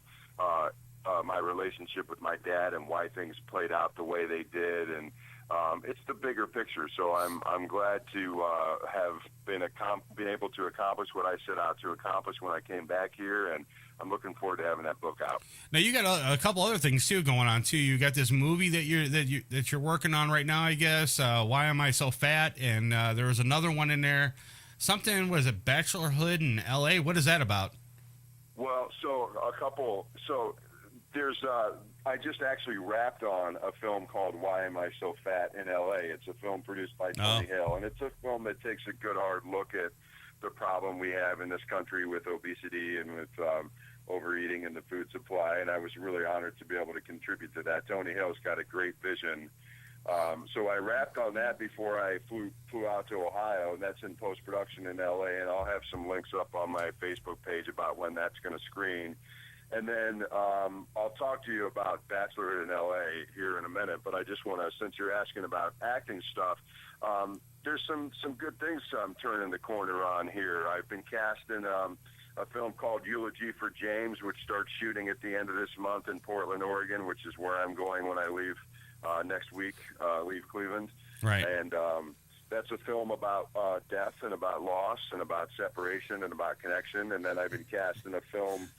my relationship with my dad and why things played out the way they did, and it's the bigger picture. So I'm glad to have been able to accomplish what I set out to accomplish when I came back here, and I'm looking forward to having that book out. Now you got a couple other things too going on too. You got this movie that you're working on right now, I guess. Why Am I So Fat? And there was another one in there. Something, was it Bachelorhood in L.A.? What is that about? Well, there's I just actually wrapped on a film called Why Am I So Fat in L.A. It's a film produced by Tony Hill, and it's a film that takes a good hard look at the problem we have in this country with obesity and with overeating in the food supply, and I was really honored to be able to contribute to that. Tony Hill's got a great vision. So I wrapped on that before I flew out to Ohio, and that's in post-production in L.A., and I'll have some links up on my Facebook page about when that's going to screen. And then I'll talk to you about Bachelorhood in L.A. here in a minute, but I just want to, since you're asking about acting stuff, there's some good things I'm turning the corner on here. I've been cast in a film called Eulogy for James, which starts shooting at the end of this month in Portland, Oregon, which is where I'm going when I leave next week, leave Cleveland. Right. And that's a film about death and about loss and about separation and about connection. And then I've been cast in a film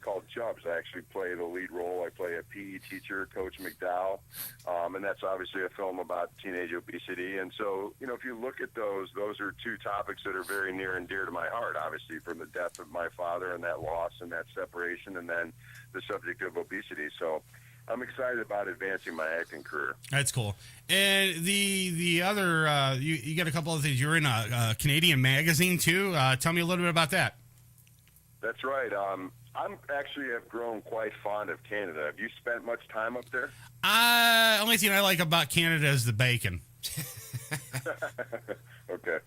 called Chubs. I actually play the lead role. I play a PE teacher, Coach McDowell, and that's obviously a film about teenage obesity. And so, if you look at those are two topics that are very near and dear to my heart, obviously, from the death of my father and that loss and that separation, and then the subject of obesity. So I'm excited about advancing my acting career. That's cool. And the other, you got a couple of things. You're in a Canadian magazine, too. Tell me a little bit about that. That's right. I'm actually have grown quite fond of Canada. Have you spent much time up there? Only thing I like about Canada is the bacon. Okay.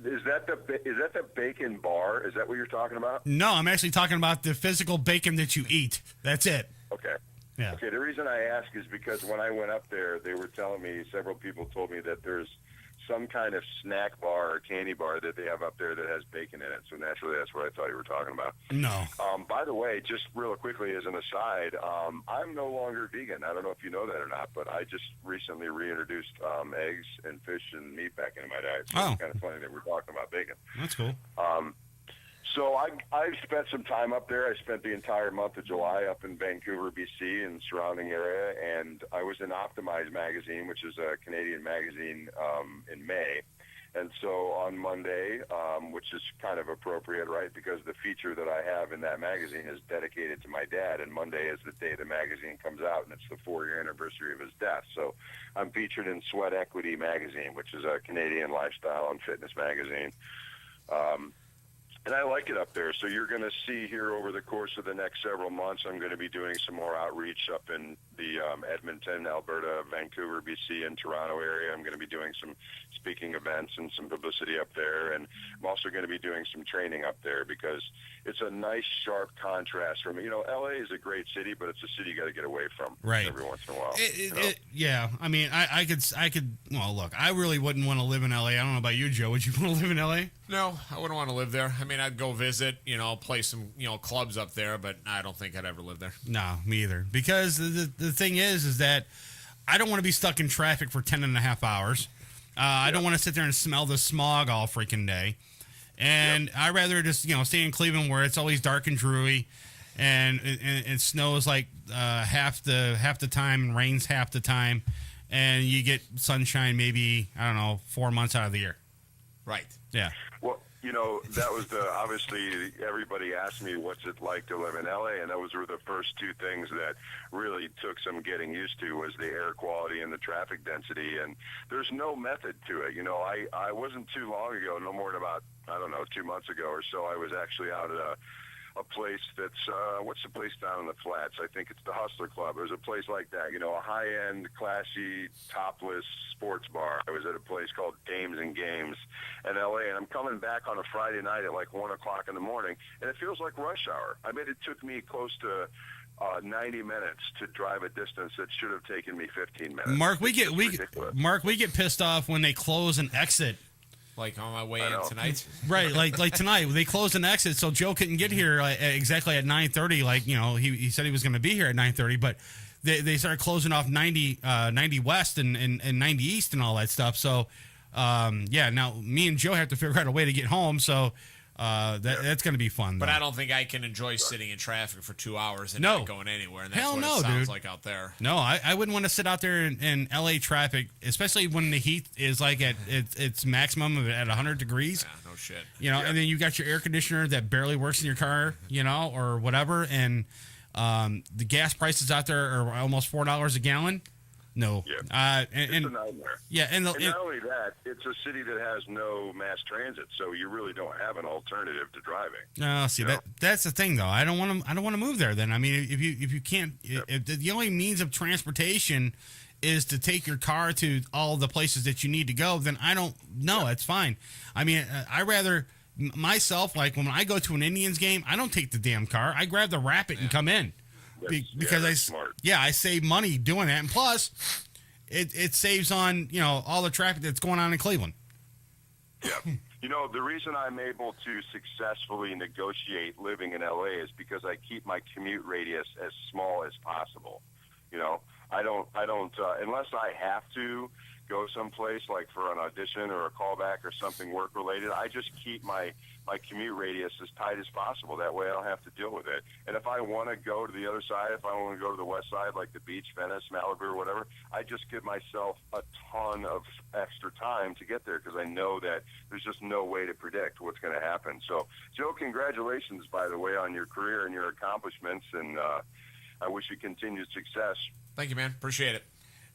Is that the bacon bar? Is that what you're talking about? No, I'm actually talking about the physical bacon that you eat. That's it. Okay. Yeah. Okay, the reason I ask is because when I went up there, they were telling me, several people told me that there's some kind of snack bar or candy bar that they have up there that has bacon in it. So naturally, that's what I thought you were talking about. No. By the way, just real quickly as an aside, I'm no longer vegan. I don't know if you know that or not, but I just recently reintroduced eggs and fish and meat back into my diet. So it's kind of funny that we're talking about bacon. That's cool. So I spent some time up there. I spent the entire month of July up in Vancouver, BC, and surrounding area, and I was in Optimize magazine, which is a Canadian magazine, in May. And so on Monday, which is kind of appropriate, right, because the feature that I have in that magazine is dedicated to my dad, and Monday is the day the magazine comes out, and it's the 4-year anniversary of his death. So I'm featured in Sweat Equity magazine, which is a Canadian lifestyle and fitness magazine. And I like it up there. So you're going to see here over the course of the next several months, I'm going to be doing some more outreach up in the Edmonton, Alberta, Vancouver, BC, and Toronto area. I'm going to be doing some speaking events and some publicity up there. And I'm also going to be doing some training up there because it's a nice, sharp contrast from, LA is a great city, but it's a city you got to get away from every once in a while. Yeah. I mean, I could, well, look, I really wouldn't want to live in LA. I don't know about you, Joe. Would you want to live in LA? No, I wouldn't want to live there. I mean, I'd go visit, play some, clubs up there, but I don't think I'd ever live there. No, me either. Because the thing is that I don't want to be stuck in traffic for 10 and a half hours. I don't want to sit there and smell the smog all freaking day. And I'd rather just, stay in Cleveland where it's always dark and dreary and it snows like half the time and rains half the time. And you get sunshine maybe, 4 months out of the year. Right. Yeah. Well, that was obviously everybody asked me what's it like to live in LA, and those were the first two things that really took some getting used to was the air quality and the traffic density, and there's no method to it. I wasn't too long ago, no more than about, 2 months ago or so, I was actually out at a place that's, what's the place down in the flats? I think it's the Hustler Club. There's a place like that, a high-end, classy, topless sports bar. I was at a place called Dames and Games in L.A., and I'm coming back on a Friday night at like 1 o'clock in the morning, and it feels like rush hour. I mean, it took me close to 90 minutes to drive a distance that should have taken me 15 minutes. Mark, we get pissed off when they close an exit. Like on my way in tonight? Right, like tonight. They closed an exit, so Joe couldn't get here exactly at 9:30. Like, he said he was going to be here at 9:30, but they started closing off 90 West and 90 East and all that stuff. So, now me and Joe have to figure out a way to get home, so that's going to be fun. But though. I don't think I can enjoy sitting in traffic for 2 hours and not going anywhere, and that's Hell what no, it sounds dude. like out there. No, I wouldn't want to sit out there in LA traffic, especially when the heat is like at its maximum at 100 degrees. Yeah, no shit. And then you got your air conditioner that barely works in your car, or whatever, and the gas prices out there are almost $4 a gallon. No. Yeah. It's a nightmare. Yeah, and not only that, it's a city that has no mass transit, so you really don't have an alternative to driving. No, see that's the thing though. I don't want to move there. Then I mean, if you can't, if the only means of transportation is to take your car to all the places that you need to go, then I don't know. That's fine. I mean, I rather myself, like when I go to an Indians game, I don't take the damn car. I grab the Rapid and come in. Because I save money doing that, and plus, it saves on all the traffic that's going on in Cleveland. Yeah, the reason I'm able to successfully negotiate living in LA is because I keep my commute radius as small as possible. I don't unless I have to go someplace like for an audition or a callback or something work related. I just keep my commute radius as tight as possible. That way I don't have to deal with it. And if I want to go to the other side, if I want to go to the west side, like the beach, Venice, Malibu, or whatever, I just give myself a ton of extra time to get there because I know that there's just no way to predict what's going to happen. So, Joe, congratulations, by the way, on your career and your accomplishments, and I wish you continued success. Thank you, man. Appreciate it.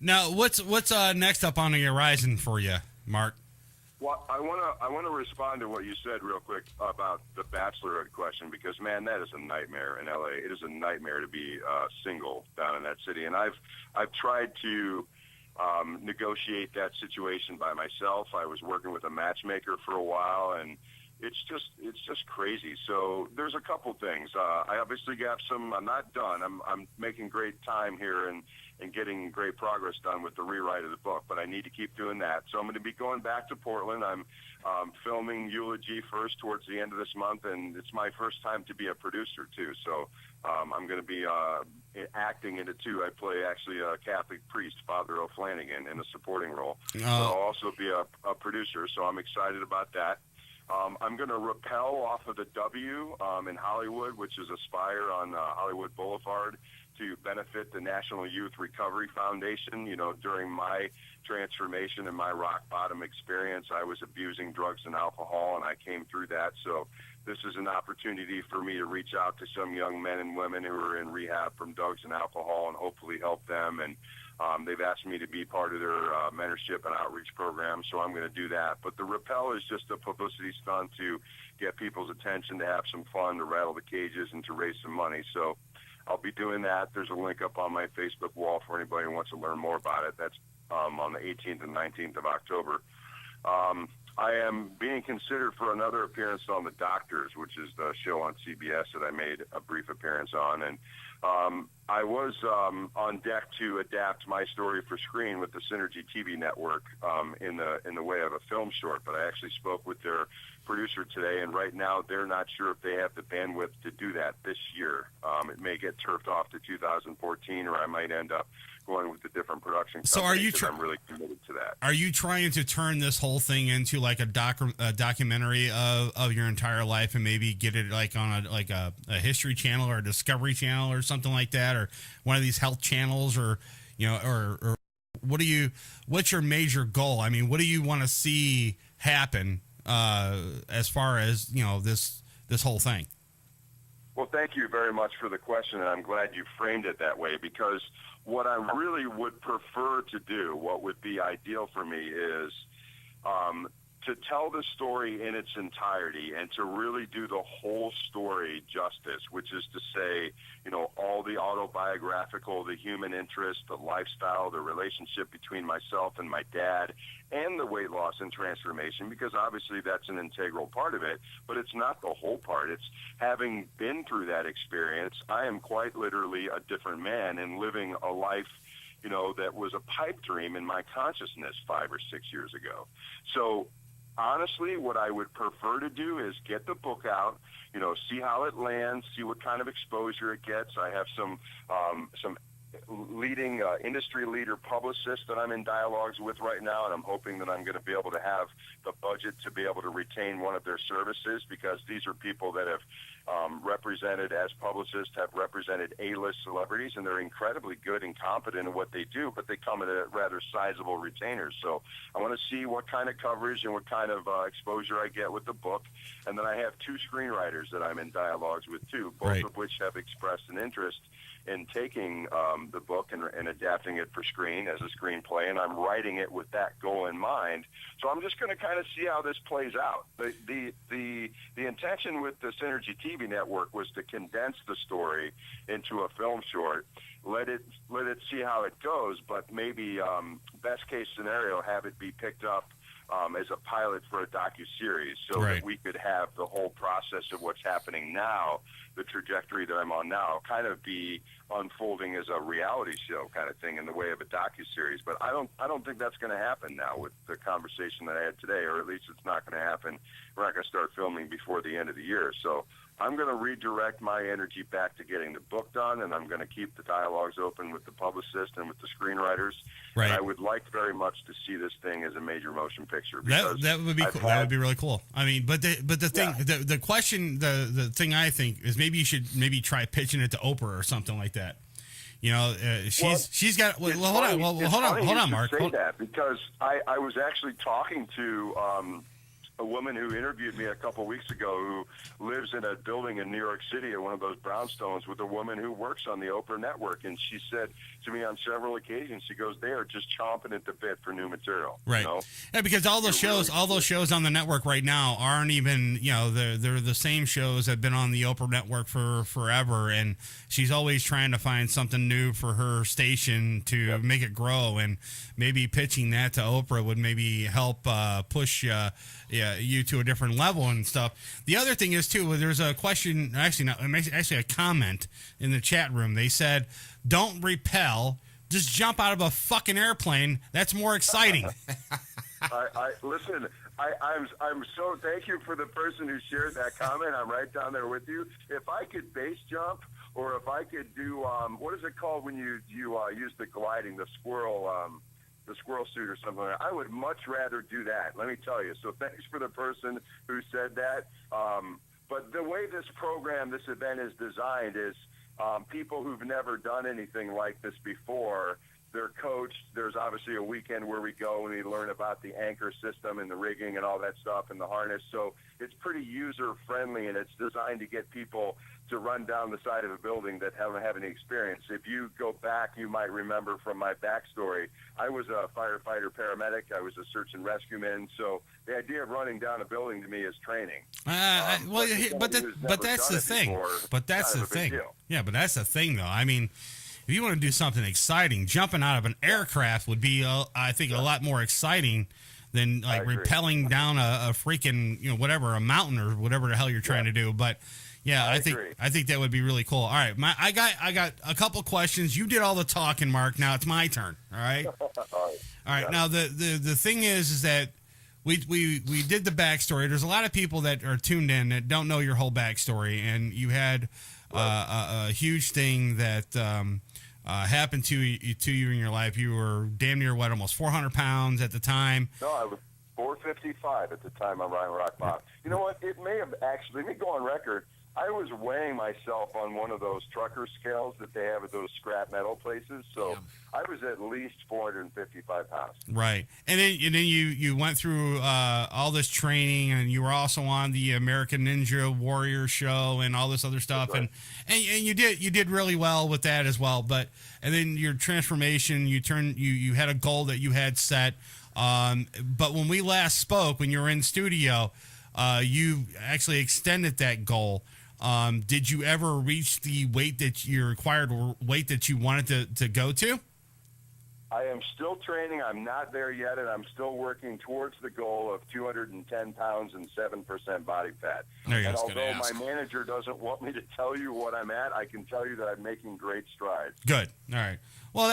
Now, what's next up on the horizon for you, Mark? Well, I want to respond to what you said real quick about the bachelorette question because, man, that is a nightmare in LA. It is a nightmare to be single down in that city, and I've tried to negotiate that situation by myself. I was working with a matchmaker for a while, and it's just crazy. So there's a couple things. I obviously got some. I'm not done. I'm making great time here and getting great progress done with the rewrite of the book. But I need to keep doing that. So I'm going to be going back to Portland. I'm filming Eulogy first towards the end of this month, and it's my first time to be a producer too. So I'm going to be acting in it too. I play actually a Catholic priest, Father O'Flanagan, in a supporting role. So I'll also be a producer. So I'm excited about that. I'm going to rappel off of the W in Hollywood, which is Aspire on Hollywood Boulevard, to benefit the National Youth Recovery Foundation. You know, during my transformation and my rock bottom experience, I was abusing drugs and alcohol, and I came through that. So this is an opportunity for me to reach out to some young men and women who are in rehab from drugs and alcohol and hopefully help them. And they've asked me to be part of their mentorship and outreach program, so I'm going to do that. But the rappel is just a publicity stunt to get people's attention, to have some fun, to rattle the cages, and to raise some money. So I'll be doing that. There's a link up on my Facebook wall for anybody who wants to learn more about it. That's on the 18th and 19th of October. I am being considered for another appearance on The Doctors, which is the show on CBS that I made a brief appearance on. And I was on deck to adapt my story for screen with the Synergy TV network in the way of a film short, but I actually spoke with their producer today, and right now they're not sure if they have the bandwidth to do that this year. It may get turfed off to 2014, or I might end up going with a different production company. So are you? I'm really committed to that. Are you trying to turn this whole thing into like a documentary of your entire life, and maybe get it like on a History Channel or a Discovery Channel or something like that, or one of these health channels, or or what's your major goal? I mean, what do you want to see happen as far as this whole thing? Well, thank you very much for the question, and I'm glad you framed it that way, because what I really would prefer to do, what would be ideal for me, is to tell the story in its entirety and to really do the whole story justice, which is to say, all the autobiographical, the human interest, the lifestyle, the relationship between myself and my dad, and the weight loss and transformation, because obviously that's an integral part of it, but it's not the whole part. It's having been through that experience, I am quite literally a different man and living a life that was a pipe dream in my consciousness 5 or 6 years ago. So honestly, what I would prefer to do is get the book out, see how it lands, see what kind of exposure it gets. I have some leading industry leader publicists that I'm in dialogues with right now, and I'm hoping that I'm going to be able to have the budget to be able to retain one of their services, because these are people that have represented, as publicists, have represented A-list celebrities, and they're incredibly good and competent in what they do, but they come at a rather sizable retainers. So I want to see what kind of coverage and what kind of exposure I get with the book. And then I have 2 screenwriters that I'm in dialogues with too, both of which have expressed an interest in taking the book and adapting it for screen as a screenplay, and I'm writing it with that goal in mind. So I'm just going to kind of see how this plays out. The intention with the Synergy TV network was to condense the story into a film short, let it see how it goes, but maybe best case scenario, have it be picked up as a pilot for a docuseries, so that we could have the whole process of what's happening now, the trajectory that I'm on now, kind of be unfolding as a reality show kind of thing in the way of a docuseries. But I don't think that's going to happen now with the conversation that I had today, or at least it's not going to happen. We're not going to start filming before the end of the year. So I'm going to redirect my energy back to getting the book done, and I'm going to keep the dialogues open with the publicist and with the screenwriters. Right. And I would like very much to see this thing as a major motion picture. That would be cool. That would be really cool. I mean, but the thing, the question, the thing I think is maybe you should try pitching it to Oprah or something like that. She's got. Well, hold on, Mark. Say that, because I was actually talking to a woman who interviewed me a couple weeks ago, who lives in a building in New York City at one of those brownstones, with a woman who works on the Oprah network, and she said to me on several occasions, she goes, they are just chomping at the bit for new material. Right. Yeah, because all those shows on the network right now aren't even, they're the same shows that have been on the Oprah network for forever, and she's always trying to find something new for her station to make it grow, and maybe pitching that to Oprah would maybe help push you to a different level and stuff. The other thing is too, there's a question, actually a comment in the chat room. They said, "Don't repel, just jump out of a fucking airplane. That's more exciting." Listen. I'm so thank you for the person who shared that comment. I'm right down there with you. If I could base jump, or if I could do what is it called when you use the gliding, the squirrel suit or something like that, I would much rather do that. Let me tell you. So thanks for the person who said that. But the way this event is designed is people who've never done anything like this before. They're coached. There's obviously a weekend where we go and we learn about the anchor system and the rigging and all that stuff and the harness. So it's pretty user-friendly, and it's designed to get people to run down the side of a building that haven't had any experience. If you go back, you might remember from my backstory, I was a firefighter paramedic. I was a search and rescue man. So the idea of running down a building to me is training. But that's the thing. But that's the thing. Yeah, but that's the thing, though. I mean, if you want to do something exciting, jumping out of an aircraft would be, I think, a lot more exciting than like rappelling down a freaking, a mountain or whatever the hell you're trying to do. But yeah, I think that would be really cool. All right, I got a couple questions. You did all the talking, Mark. Now it's my turn. All right. All right. Now the thing is that we did the backstory. There's a lot of people that are tuned in that don't know your whole backstory, and you had a huge thing that happened to you in your life. You were damn near almost 400 pounds at the time. No, I was 455 at the time on Ryan Rock Bob. You know what? It may have actually, let me go on record. I was weighing myself on one of those trucker scales that they have at those scrap metal places. So I was at least 455 pounds. Right. And then you went through all this training, and you were also on the American Ninja Warrior show and all this other stuff. Right. And you did really well with that as well. And then your transformation, you had a goal that you had set. But when we last spoke, when you were in studio, you actually extended that goal. Did you ever reach the weight that your required weight that you wanted to go to? I am still training. I'm not there yet, and I'm still working towards the goal of 210 pounds and 7% body fat. And although my manager doesn't want me to tell you what I'm at, I can tell you that I'm making great strides. Good. All right. Well,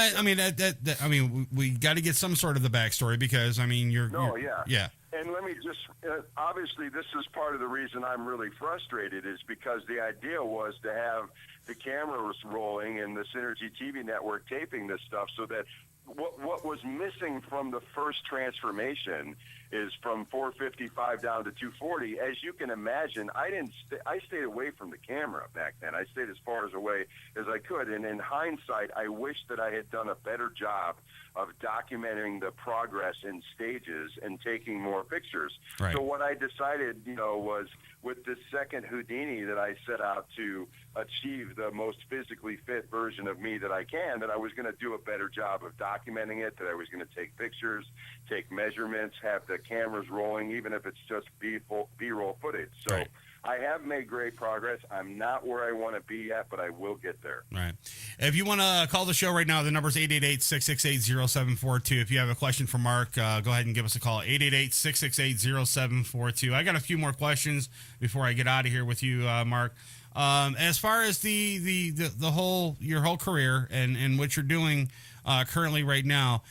we got to get some sort of the backstory because yeah. And let me just, obviously this is part of the reason I'm really frustrated is because the idea was to have the cameras rolling and the Synergy TV network taping this stuff so that what was missing from the first transformation is from 455 down to 240. As you can imagine, I stayed away from the camera back then. I stayed as far away as I could. And in hindsight, I wish that I had done a better job of documenting the progress in stages and taking more pictures. Right. So what I decided, was with this second Houdini that I set out to achieve the most physically fit version of me that I can, that I was going to do a better job of documenting it, that I was going to take pictures, take measurements, have the cameras rolling, even if it's just B-roll footage. So right. I have made great progress. I'm not where I want to be yet, but I will get there. Right. If you want to call the show right now, the number is 888-668-0742. If you have a question for Mark, go ahead and give us a call, 888-668-0742. I got a few more questions before I get out of here with you, Mark. As far as your whole career and what you're doing currently right now,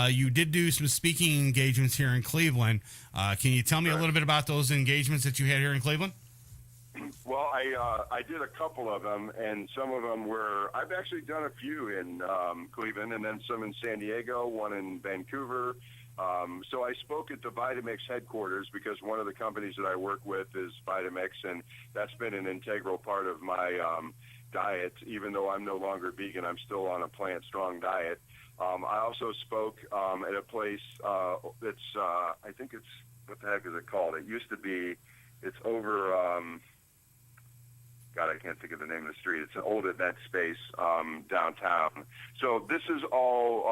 you did do some speaking engagements here in Cleveland. Can you tell me a little bit about those engagements that you had here in Cleveland? Well, I did a couple of them, and some of them I've actually done a few in Cleveland, and then some in San Diego, one in Vancouver. So I spoke at the Vitamix headquarters because one of the companies that I work with is Vitamix, and that's been an integral part of my diet. Even though I'm no longer vegan, I'm still on a plant-strong diet. I also spoke at a place that's, I think it's, what the heck is it called? It used to be, it's over, God, I can't think of the name of the street. It's an old event space downtown. So this is all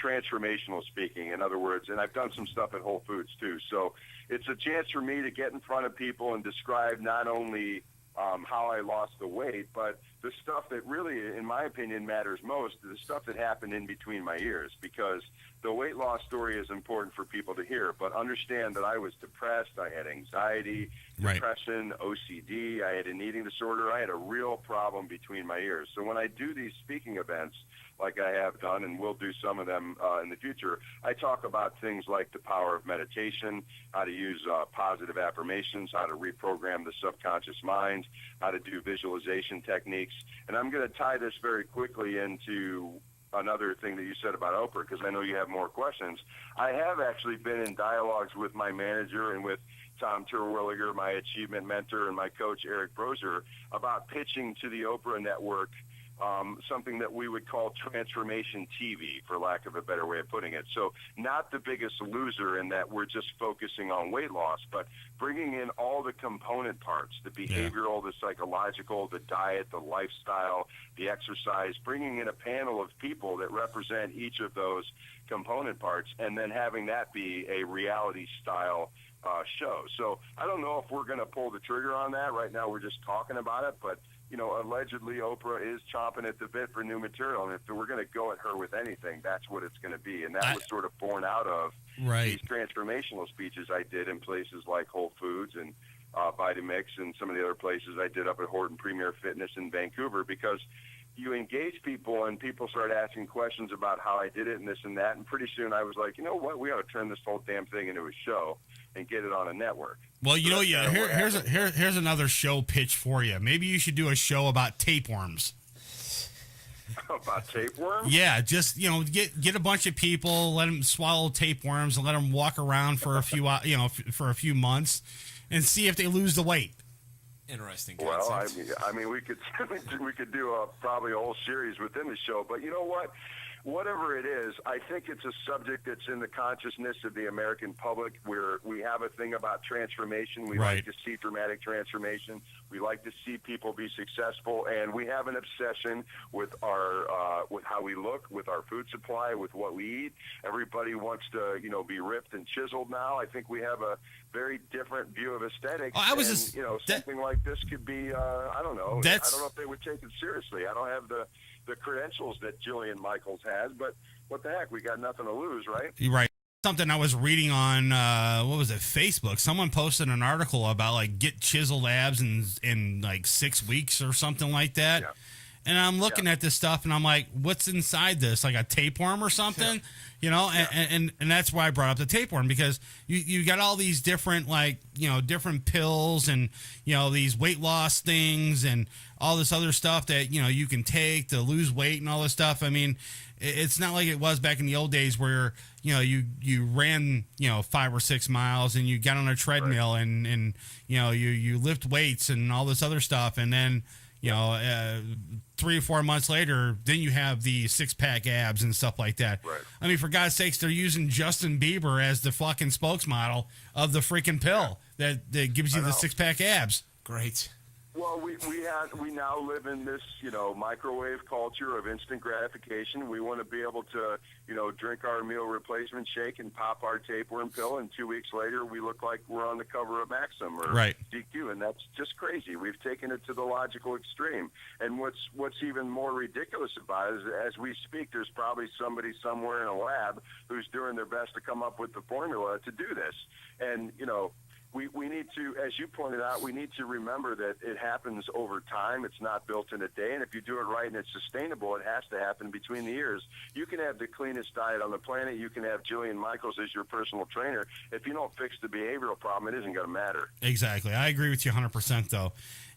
transformational speaking, in other words, and I've done some stuff at Whole Foods too. So it's a chance for me to get in front of people and describe not only how I lost the weight, but the stuff that really, in my opinion, matters most is the stuff that happened in between my ears, because the weight loss story is important for people to hear, but understand that I was depressed, I had anxiety, depression, OCD, I had an eating disorder, I had a real problem between my ears. So when I do these speaking events, like I have done and will do some of them in the future, I talk about things like the power of meditation, how to use positive affirmations, how to reprogram the subconscious mind, how to do visualization techniques. And I'm going to tie this very quickly into another thing that you said about Oprah, because I know you have more questions. I have actually been in dialogues with my manager and with Tom Terwilliger, my achievement mentor, and my coach, Eric Brozer, about pitching to the Oprah Network something that we would call transformation TV, for lack of a better way of putting it. So not the biggest loser in that we're just focusing on weight loss, but bringing in all the component parts, the behavioral, the psychological, the diet, the lifestyle, the exercise, bringing in a panel of people that represent each of those component parts, and then having that be a reality style show. So I don't know if we're going to pull the trigger on that. Right now we're just talking about it, but you know, allegedly Oprah is chomping at the bit for new material, and if we're going to go at her with anything, that's what it's going to be. And that was sort of born out of these transformational speeches I did in places like Whole Foods and Vitamix and some of the other places I did up at Horton Premier Fitness in Vancouver, because you engage people and people start asking questions about how I did it and this and that, and pretty soon I was like, you know what, we ought to turn this whole damn thing into a show and get it on a network. Well, you know, here's another show pitch for you. Maybe you should do a show about tapeworms. About tapeworms? Yeah, just, you know, get a bunch of people, let them swallow tapeworms, and let them walk around for a few, for a few months, and see if they lose the weight. Interesting concept. Well, I mean, we could do probably a whole series within the show, but you know what? Whatever it is, I think it's a subject that's in the consciousness of the American public, where we have a thing about transformation. We like to see dramatic transformation. We like to see people be successful, and we have an obsession with our with how we look, with our food supply, with what we eat. Everybody wants to, you know, be ripped and chiseled now. I think we have a very different view of aesthetics. Something like this could be, I don't know. I don't know if they would take it seriously. I don't have the credentials that Jillian Michaels has, but what the heck, we got nothing to lose, right? Right. Something I was reading on, what was it, Facebook? Someone posted an article about, like, get chiseled abs in like 6 weeks or something like that. Yeah. And I'm looking at this stuff, and I'm like, what's inside this? Like a tapeworm or something? Yeah. You know, and that's why I brought up the tapeworm, because you got all these different, like, you know, different pills and, you know, these weight loss things and all this other stuff that, you know, you can take to lose weight and all this stuff. I mean, it's not like it was back in the old days where, you know, you ran, you know, 5 or 6 miles and you got on a treadmill and you know, you lift weights and all this other stuff. And then, you know, 3 or 4 months later, then you have the 6-pack abs and stuff like that. Right. I mean, for God's sakes, they're using Justin Bieber as the fucking spokesmodel of the freaking pill that gives you the 6-pack abs. Great. Well, we now live in this, you know, microwave culture of instant gratification. We want to be able to, you know, drink our meal replacement shake and pop our tapeworm pill, and 2 weeks later we look like we're on the cover of Maxim or GQ, and that's just crazy. We've taken it to the logical extreme. And what's even more ridiculous about it is, as we speak, there's probably somebody somewhere in a lab who's doing their best to come up with the formula to do this. And, you know, we need to, as you pointed out, we need to remember that it happens over time. It's not built in a day. And if you do it right and it's sustainable, it has to happen between the years. You can have the cleanest diet on the planet. You can have Jillian Michaels as your personal trainer. If you don't fix the behavioral problem, it isn't going to matter. Exactly. I agree with you 100%, though.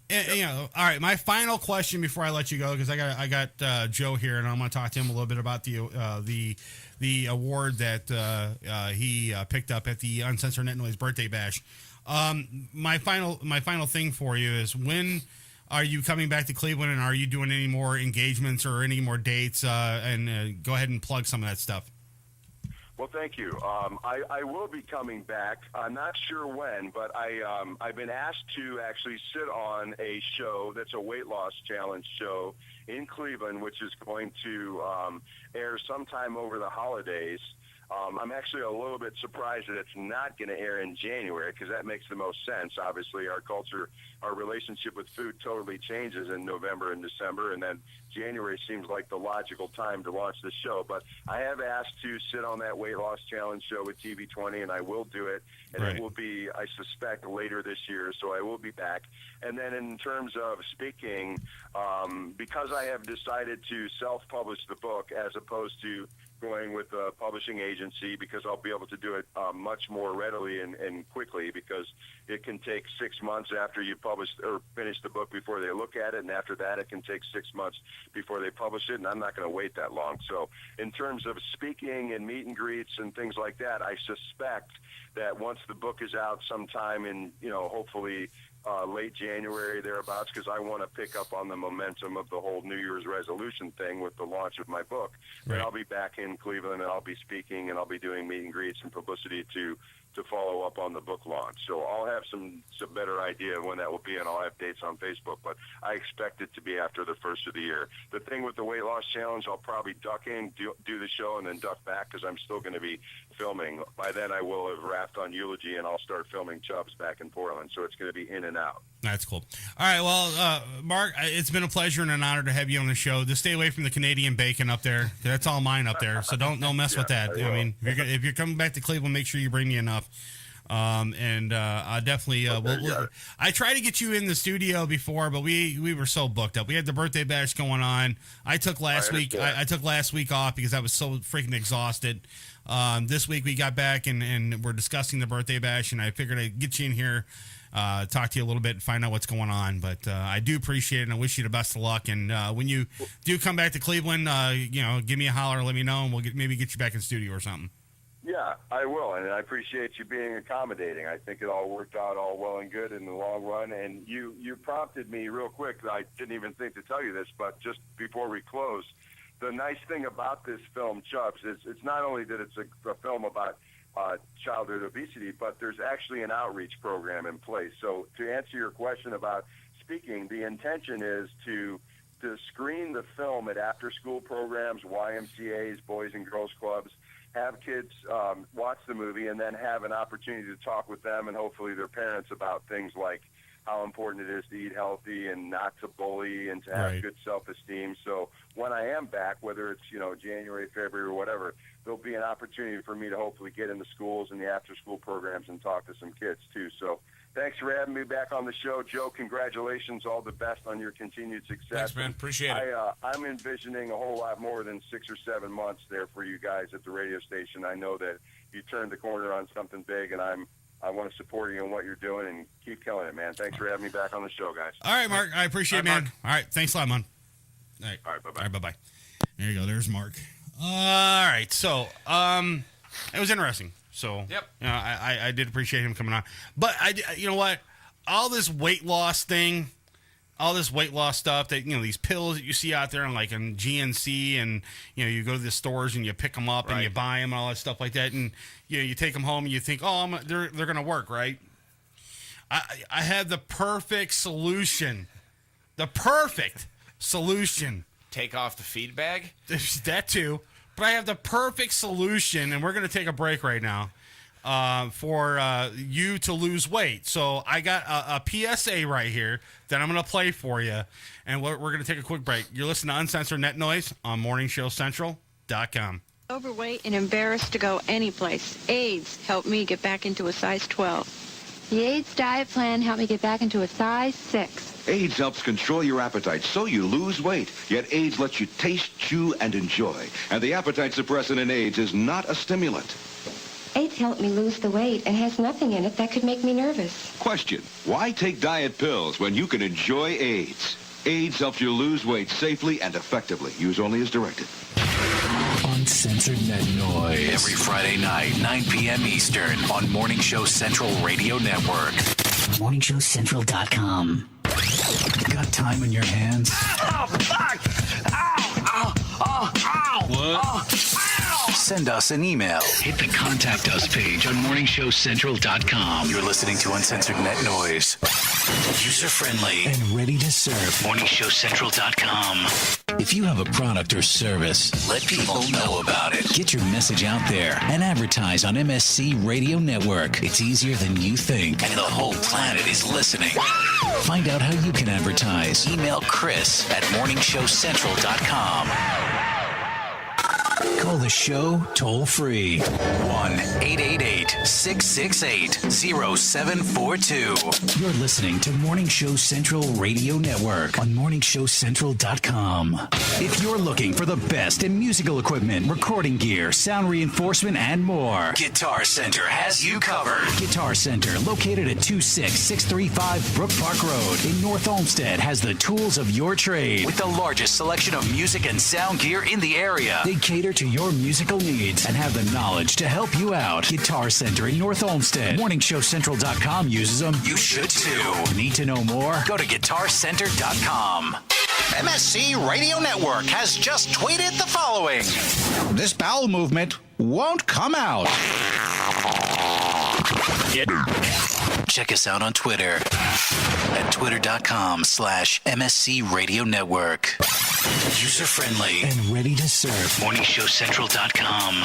And, you know, all right, my final question before I let you go, because I got Joe here, and I'm going to talk to him a little bit about the award that he picked up at the Uncensored Net Noise birthday bash. My final thing for you is, when are you coming back to Cleveland, and are you doing any more engagements or any more dates? And go ahead and plug some of that stuff. Well, thank you. I will be coming back. I'm not sure when, but I've been asked to actually sit on a show that's a weight loss challenge show in Cleveland, which is going to air sometime over the holidays. I'm actually a little bit surprised that it's not going to air in January, because that makes the most sense. Obviously, our culture, our relationship with food totally changes in November and December, and then January seems like the logical time to launch the show. But I have asked to sit on that weight loss challenge show with TV20, and I will do it. And Right. it will be, I suspect, later this year, so I will be back. And then in terms of speaking, because I have decided to self-publish the book as opposed to going with a publishing agency, because I'll be able to do it much more readily and quickly, because it can take 6 months after you publish or finish the book before they look at it, and after that it can take 6 months before they publish it, and I'm not going to wait that long. So in terms of speaking and meet and greets and things like that, I suspect that once the book is out sometime in, hopefully late January, thereabouts, because I want to pick up on the momentum of the whole New Year's resolution thing with the launch of my book. Right. And I'll be back in Cleveland, and I'll be speaking, and I'll be doing meet and greets and publicity to follow up on the book launch. So I'll have some better idea of when that will be, and I'll have dates on Facebook, but I expect it to be after the first of the year. The thing with the weight loss challenge, I'll probably duck in, do the show, and then duck back, because I'm still going to be filming. By then I will have wrapped on Eulogy, and I'll start filming Chubbs back in Portland, so it's going to be in and out. That's cool. All right, well, Mark, it's been a pleasure and an honor to have you on the show. Just stay away from the Canadian bacon up there. That's all mine up there, so don't mess with that. I mean, if you're coming back to Cleveland, make sure you bring me enough. I definitely I tried to get you in the studio before, but we were so booked up. We had the birthday bash going on. I took last week off because I was so freaking exhausted. This week we got back and we're discussing the birthday bash, and I figured I'd get you in here, talk to you a little bit and find out what's going on. But I do appreciate it, and I wish you the best of luck. And when you do come back to Cleveland, give me a holler, let me know, and we'll maybe get you back in studio or something. Yeah, I will, and I appreciate you being accommodating. I think it all worked out all well and good in the long run, and you prompted me real quick. I didn't even think to tell you this, but just before we close, the nice thing about this film, Chubbs, is it's not only that it's a film about childhood obesity, but there's actually an outreach program in place. So to answer your question about speaking, the intention is to screen the film at after-school programs, YMCAs, Boys and Girls Clubs, have kids watch the movie, and then have an opportunity to talk with them and hopefully their parents about things like how important it is to eat healthy and not to bully and to have good self-esteem. So when I am back, whether it's January, February, or whatever, there'll be an opportunity for me to hopefully get in the schools and the after-school programs and talk to some kids too. So thanks for having me back on the show, Joe. Congratulations, all the best on your continued success. Thanks, man. Appreciate it. I'm envisioning a whole lot more than 6 or 7 months there for you guys at the radio station. I know that you turned the corner on something big, and I want to support you in what you're doing, and keep killing it, man. Thanks for having me back on the show, guys. All right, Mark. I appreciate it, man. Mark. All right. Thanks a lot, man. All right. All right, bye-bye. All right, bye-bye. There you go. There's Mark. All right. So, it was interesting. So, yep. I did appreciate him coming on. But, you know what? All this weight loss stuff that, these pills that you see out there on GNC, and, you go to the stores and you pick them up and you buy them and all that stuff like that. And, you take them home and you think, they're going to work, right? I had the perfect solution. Take off the feed bag? That too. But I have the perfect solution, and we're going to take a break right now for you to lose weight. So I got a PSA right here that I'm going to play for you, and we're going to take a quick break. You're listening to Uncensored Net Noise on morningshowcentral.com. Overweight and embarrassed to go anyplace. AIDS helped me get back into a size 12. The AIDS diet plan helped me get back into a size 6. AIDS helps control your appetite so you lose weight. Yet AIDS lets you taste, chew, and enjoy. And the appetite suppressant in AIDS is not a stimulant. AIDS helped me lose the weight and has nothing in it that could make me nervous. Question: why take diet pills when you can enjoy AIDS? AIDS helps you lose weight safely and effectively. Use only as directed. Uncensored Net Noise. Every Friday night, 9 p.m. Eastern on Morning Show Central Radio Network. morningshowcentral.com. Got time in your hands? Oh, fuck! Ow! Ow! Ow! Ow! What? Ow! Send us an email. Hit the Contact Us page on morningshowcentral.com. You're listening to Uncensored Net Noise. User-friendly and ready to serve. morningshowcentral.com. If you have a product or service, let people know about it. Get your message out there and advertise on MSC Radio Network. It's easier than you think, and the whole planet is listening. Find out how you can advertise. Email Chris at morningshowcentral.com. Call the show toll-free. 1-888-668-0742. You're listening to Morning Show Central Radio Network on morningshowcentral.com. If you're looking for the best in musical equipment, recording gear, sound reinforcement, and more, Guitar Center has you covered. Guitar Center, located at 26635 Brook Park Road in North Olmsted, has the tools of your trade with the largest selection of music and sound gear in the area. They cater to your musical needs and have the knowledge to help you out. Guitar Center in North Olmsted. morningshowcentral.com uses them. You should too. Need to know more? Go to guitarcenter.com. MSC Radio Network has just tweeted the following. This bowel movement won't come out. Check us out on Twitter at twitter.com/MSC Radio Network. User-friendly and ready to serve. morningshowcentral.com.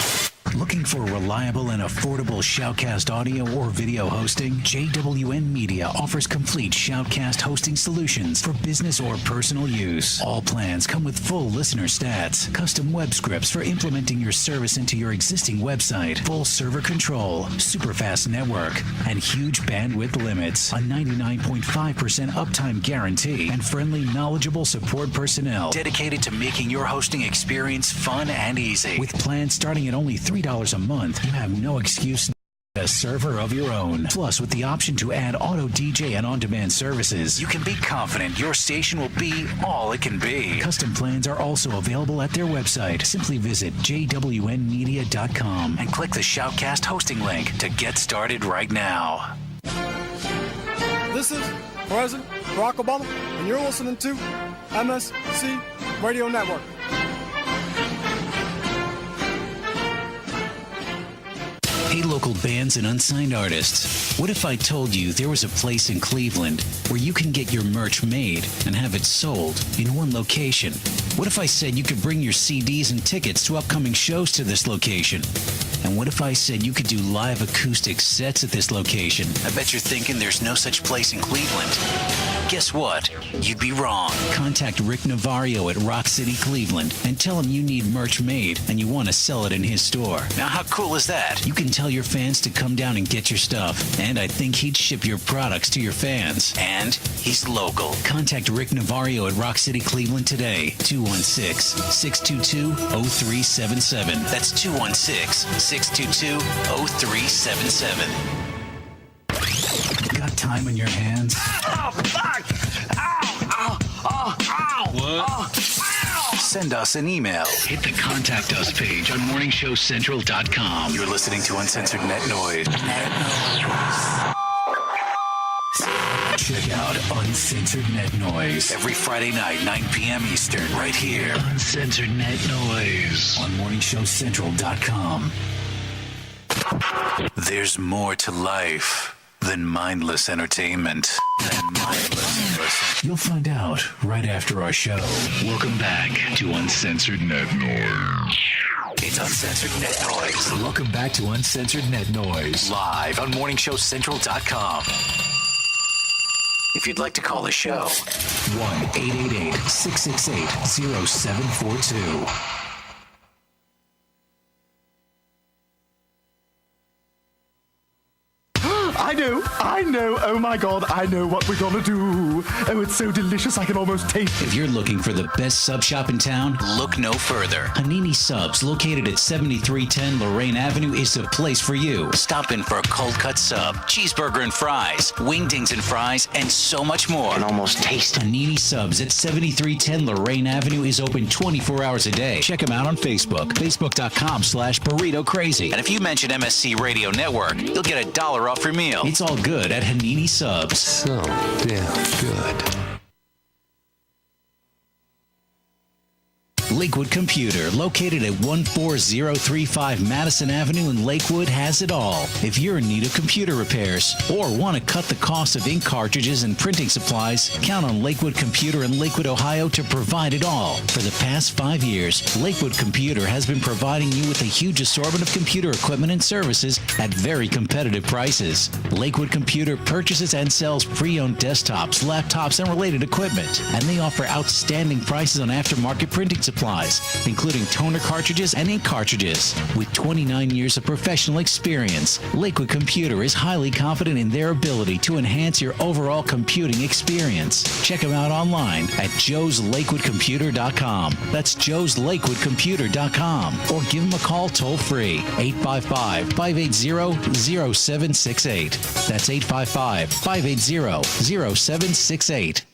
Looking for reliable and affordable Shoutcast audio or video hosting? JWN Media offers complete Shoutcast hosting solutions for business or personal use. All plans come with full listener stats, custom web scripts for implementing your service into your existing website, full server control, super fast network, and huge bandwidth limits, a 99.5% uptime guarantee, and friendly, knowledgeable support personnel dedicated to making your hosting experience fun and easy. With plans starting at only $3 a month, you have no excuse. A server of your own. Plus, with the option to add auto DJ and on-demand services, you can be confident your station will be all it can be. Custom plans are also available at their website. Simply visit jwnmedia.com and click the Shoutcast hosting link to get started right now. This is President Barack Obama, and you're listening to MSC Radio Network. Hey, local bands and unsigned artists. What if I told you there was a place in Cleveland where you can get your merch made and have it sold in one location? What if I said you could bring your CDs and tickets to upcoming shows to this location? And what if I said you could do live acoustic sets at this location? I bet you're thinking there's no such place in Cleveland. Guess what? You'd be wrong. Contact Rick Navario at Rock City, Cleveland, and tell him you need merch made and you want to sell it in his store. Now, how cool is that? You can tell your fans to come down and get your stuff, and I think he'd ship your products to your fans. And he's local. Contact Rick Navario at Rock City, Cleveland today. 216-622-0377. That's 216-622-0377. Got time on your hands? Oh, fuck! Ow! Ow! Oh! Ow! What? Oh, ow! Send us an email. Hit the Contact Us page on morningshowcentral.com. You're listening to Uncensored Net Noise. Check out Uncensored Net Noise every Friday night, 9 p.m. Eastern, right here. Uncensored Net Noise on morningshowcentral.com. There's more to life than mindless entertainment. You'll find out right after our show. Welcome back to Uncensored Net Noise. It's Uncensored Net Noise. Welcome back to Uncensored Net Noise. Live on morningshowcentral.com. If you'd like to call the show, 1-888-668-0742. I know, oh my God, I know what we're gonna do. Oh, it's so delicious, I can almost taste it. If you're looking for the best sub shop in town, look no further. Hanini Subs, located at 7310 Lorraine Avenue, is the place for you. Stop in for a cold cut sub, cheeseburger and fries, wingdings and fries, and so much more. I can almost taste it. Hanini Subs at 7310 Lorraine Avenue is open 24 hours a day. Check them out on Facebook, facebook.com/burrito crazy. And if you mention MSC Radio Network, you'll get $1 off your meal. It's all good at Hanini Subs. So damn good. Lakewood Computer, located at 14035 Madison Avenue in Lakewood, has it all. If you're in need of computer repairs or want to cut the cost of ink cartridges and printing supplies, count on Lakewood Computer in Lakewood, Ohio to provide it all. For the past 5 years, Lakewood Computer has been providing you with a huge assortment of computer equipment and services at very competitive prices. Lakewood Computer purchases and sells pre-owned desktops, laptops, and related equipment, and they offer outstanding prices on aftermarket printing supplies, including toner cartridges and ink cartridges. With 29 years of professional experience, Lakewood Computer is highly confident in their ability to enhance your overall computing experience. Check them out online at joeslakewoodcomputer.com. That's joeslakewoodcomputer.com. Or give them a call toll-free, 855-580-0768. That's 855-580-0768.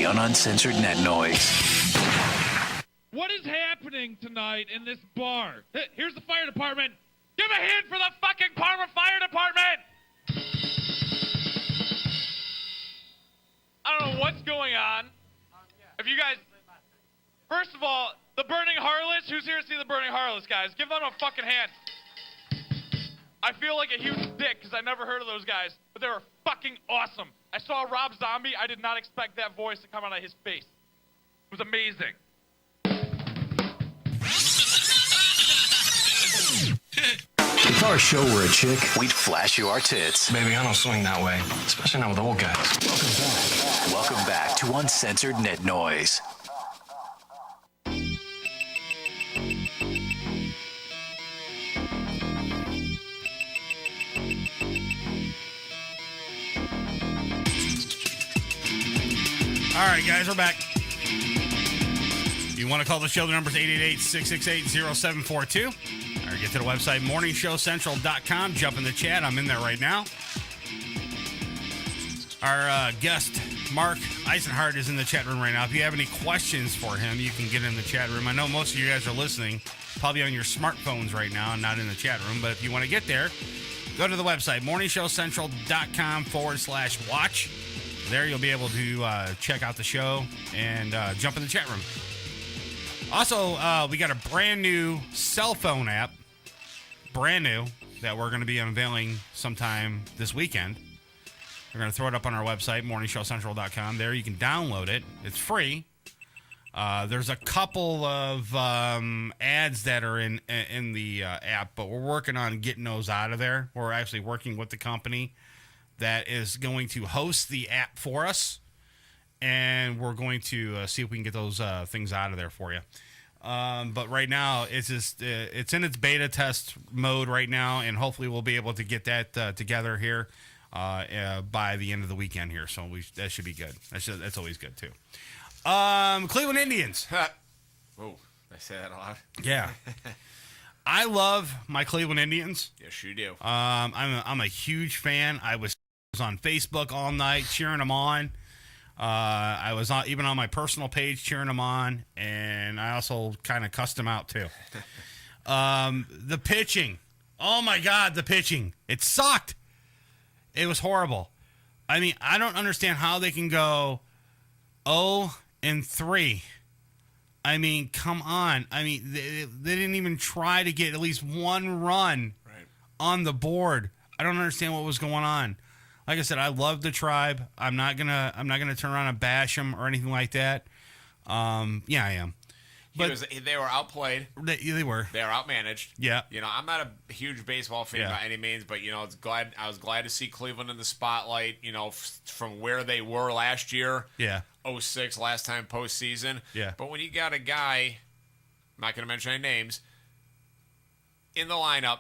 only on Uncensored Net Noise. What is happening tonight in this bar? Here's the fire department. Give a hand for the fucking Parma Fire Department! I don't know what's going on. If you guys... First of all, the Burning Harlots. Who's here to see the Burning Harlots, guys? Give them a fucking hand. I feel like a huge dick because I never heard of those guys, but they were fucking awesome. I saw Rob Zombie. I did not expect that voice to come out of his face. It was amazing. If our show were a chick, we'd flash you our tits. Baby, I don't swing that way, especially not with old guys. Welcome back to Uncensored Net Noise. All right, guys, we're back. You want to call the show, the number's 888-668-0742. Or get to the website, morningshowcentral.com. Jump in the chat. I'm in there right now. Our guest, Mark Eisenhardt, is in the chat room right now. If you have any questions for him, you can get in the chat room. I know most of you guys are listening, probably on your smartphones right now and not in the chat room. But if you want to get there, go to the website, morningshowcentral.com/watch. There you'll be able to check out the show and jump in the chat room. Also, we got a brand new cell phone app, brand new, that we're going to be unveiling sometime this weekend. We're going to throw it up on our website, morningshowcentral.com. There you can download it. It's free. There's a couple of ads that are in the app, but we're working on getting those out of there. We're actually working with the company that is going to host the app for us, and we're going to see if we can get those things out of there for you. But right now, it's just it's in its beta test mode right now, and hopefully we'll be able to get that together here by the end of the weekend here. So that should be good. That's always good too. Cleveland Indians. Oh, I say that a lot. Yeah. I love my Cleveland Indians. Yes, you do. I'm a huge fan. I was on Facebook all night cheering them on. I was even on my personal page cheering them on, and I also kind of cussed them out too. The pitching. Oh my God, the pitching. It sucked. It was horrible. I mean, I don't understand how they can go 0-3. I mean, come on. I mean, they didn't even try to get at least one run on the board. I don't understand what was going on. Like I said, I love the Tribe. I'm not gonna turn around and bash them or anything like that. Yeah, I am. But they were outplayed. They were. They were outmanaged. Yeah. You know, I'm not a huge baseball fan by any means, but you know, I was glad to see Cleveland in the spotlight. You know, from where they were last year. Yeah. 06 last time postseason. Yeah. But when you got a guy, I'm not going to mention any names, in the lineup,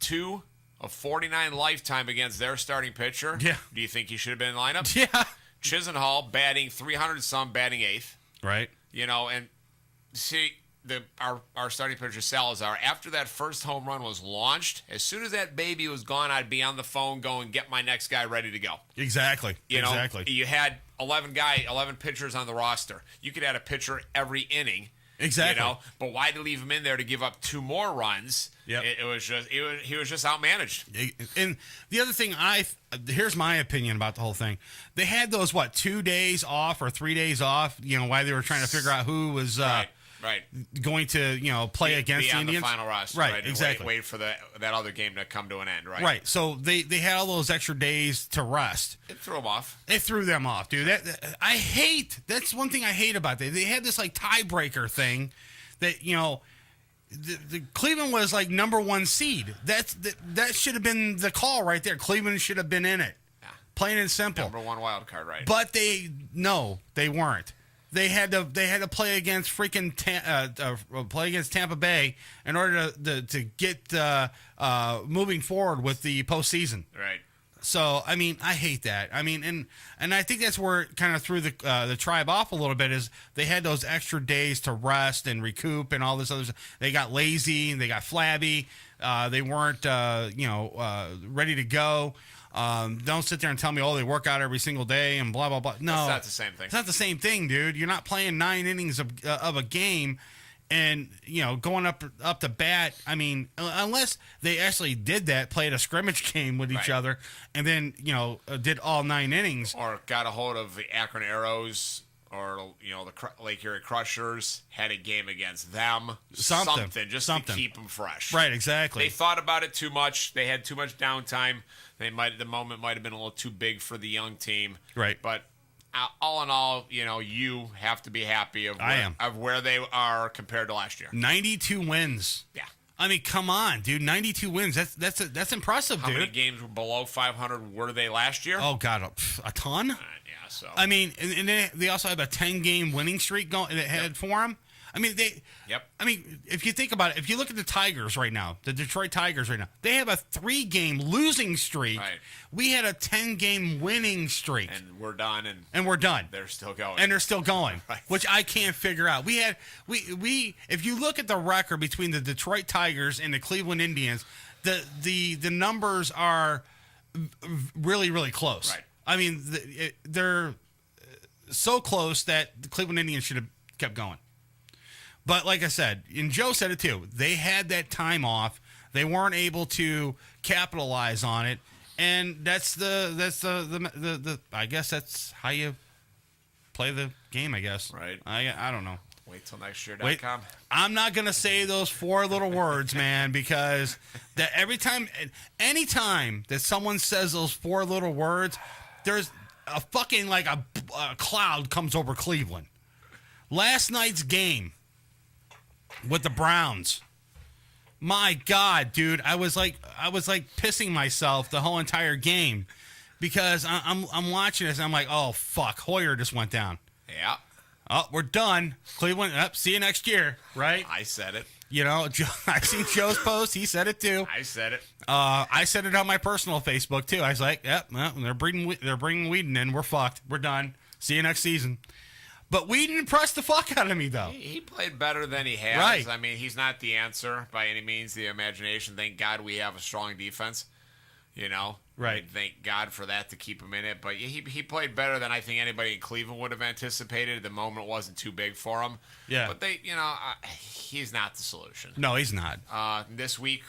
2 of 49 lifetime against their starting pitcher. Yeah. Do you think he should have been in the lineup? Yeah. Chisenhall batting 300-some, batting 8th. Right. You know, and see, our starting pitcher, Salazar, after that first home run was launched, as soon as that baby was gone, I'd be on the phone going, get my next guy ready to go. Exactly. You know, exactly. You had 11 pitchers on the roster. You could add a pitcher every inning. Exactly. You know, but why to leave him in there to give up 2 more runs? Yep. He was just outmanaged. And the other thing, here's my opinion about the whole thing. They had those 2 days off or 3 days off. You know, while they were trying to figure out who was going to play against the Indians. On the final roster, right? Exactly. Wait for that other game to come to an end, right? Right. So they had all those extra days to rest. It threw them off. It threw them off, dude. That's one thing I hate about it. They had this tiebreaker thing that the Cleveland was number 1 seed. That should have been the call right there. Cleveland should have been in it. Yeah. Plain and simple. Number 1 wild card, right? But they weren't. They had to play against Tampa Bay in order to get moving forward with the postseason. Right. So I mean, I hate that. I mean, and I think that's where it kind of threw the Tribe off a little bit. Is they had those extra days to rest and recoup and all this other stuff. They got lazy and they got flabby. They weren't ready to go. Don't sit there and tell me, oh, they work out every single day and blah, blah, blah. No. That's not the same thing. It's not the same thing, dude. You're not playing 9 innings of a game and, going up to bat. I mean, unless they actually did that, played a scrimmage game with each other, and then, did all 9 innings. Or got a hold of the Akron Arrows or, the Lake Erie Crushers, had a game against them. Something to keep them fresh. Right, exactly. They thought about it too much. They had too much downtime. The moment might have been a little too big for the young team. Right. But all in all, you have to be happy of where they are compared to last year. 92 wins. Yeah. I mean, come on, dude. 92 wins. That's impressive, How dude. many games were below 500 were they last year? Oh, God. A ton? Yeah, so. I mean, and then they also have a 10-game winning streak going ahead for them. I mean, Yep. I mean, if you think about it, if you look at the Tigers right now, the Detroit Tigers right now, they have a 3-game losing streak. Right. We had a 10-game winning streak. And we're done. And we're done. They're still going. And they're still going, Right. which I can't figure out. We if you look at the record between the Detroit Tigers and the Cleveland Indians, the numbers are really, really close. Right. I mean, they're so close that the Cleveland Indians should have kept going. But like I said, and Joe said it too, they had that time off. They weren't able to capitalize on it, and that's the I guess that's how you play the game. I guess. Right. I don't know. Wait till next year.com. I'm not gonna say those 4 little words, man, because that anytime that someone says those 4 little words, there's a fucking like a cloud comes over Cleveland. Last night's game with the Browns. My God, dude, I was like pissing myself the whole entire game because I'm watching this and I'm like, oh fuck, Hoyer just went down. Yeah. Oh, we're done. Cleveland, see you next year, right? I said it. I seen Joe's post. He said it too. I said it. I said it on my personal Facebook too. I was like, yep, well, they're bringing Whedon in. We're fucked. We're done. See you next season. But Whedon impressed the fuck out of me, though. He played better than he has. Right. I mean, he's not the answer by any means, the imagination. Thank God we have a strong defense, Right. I mean, thank God for that to keep him in it. But he played better than I think anybody in Cleveland would have anticipated. The moment wasn't too big for him. Yeah. But he's not the solution. No, he's not. This week,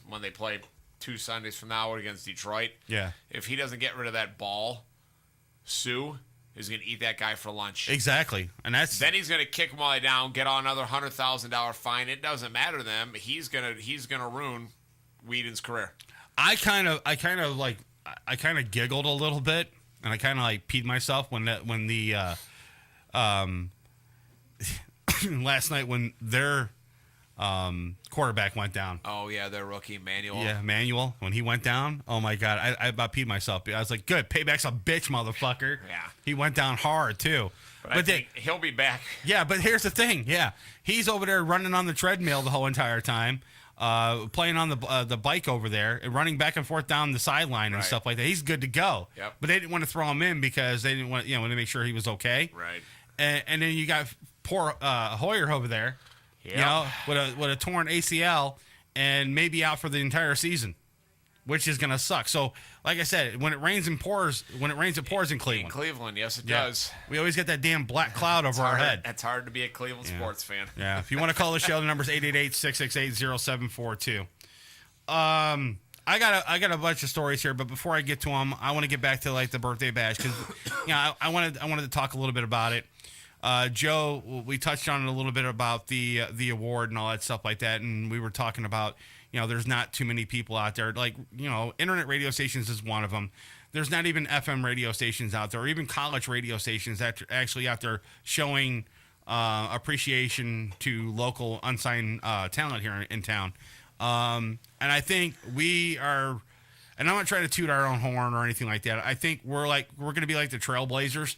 when they play 2 Sundays from now against Detroit, Yeah. if he doesn't get rid of that ball, Sue is going to eat that guy for lunch. Exactly. And then he's going to kick him while he's down, get on another $100,000 fine. It doesn't matter to them. He's going to ruin Whedon's career. I kind of giggled a little bit, and I kind of like peed myself when the last night when their quarterback went down. Oh yeah, their rookie Manuel. Yeah, Manuel, when he went down, oh my God, I about peed myself. I was like, good, payback's a bitch, motherfucker. Yeah. He went down hard too. But I think he'll be back. Yeah, but here's the thing. Yeah, he's over there running on the treadmill the whole entire time, playing on the bike over there, and running back and forth down the sideline and stuff like that. He's good to go. Yep. But they didn't want to throw him in because they didn't want to make sure he was okay. Right. And then you got poor Hoyer over there, with a torn ACL and maybe out for the entire season, which is gonna suck. So, like I said, when it rains it pours in Cleveland. In Cleveland, yes, it does. We always get that damn black cloud over our head. It's hard to be a Cleveland sports fan. Yeah. If you want to call the show, the number's 888-668-0742. I got a bunch of stories here, but before I get to them, I want to get back to like the birthday bash because I wanted to talk a little bit about it. Joe, we touched on it a little bit about the award and all that stuff like that, and we were talking about there's not too many people out there. Like internet radio stations is one of them. There's not even FM radio stations out there, or even college radio stations that are actually out there showing appreciation to local unsigned talent here in town. And I think we are, and I'm not trying to toot our own horn or anything like that. I think we're going to be like the trailblazers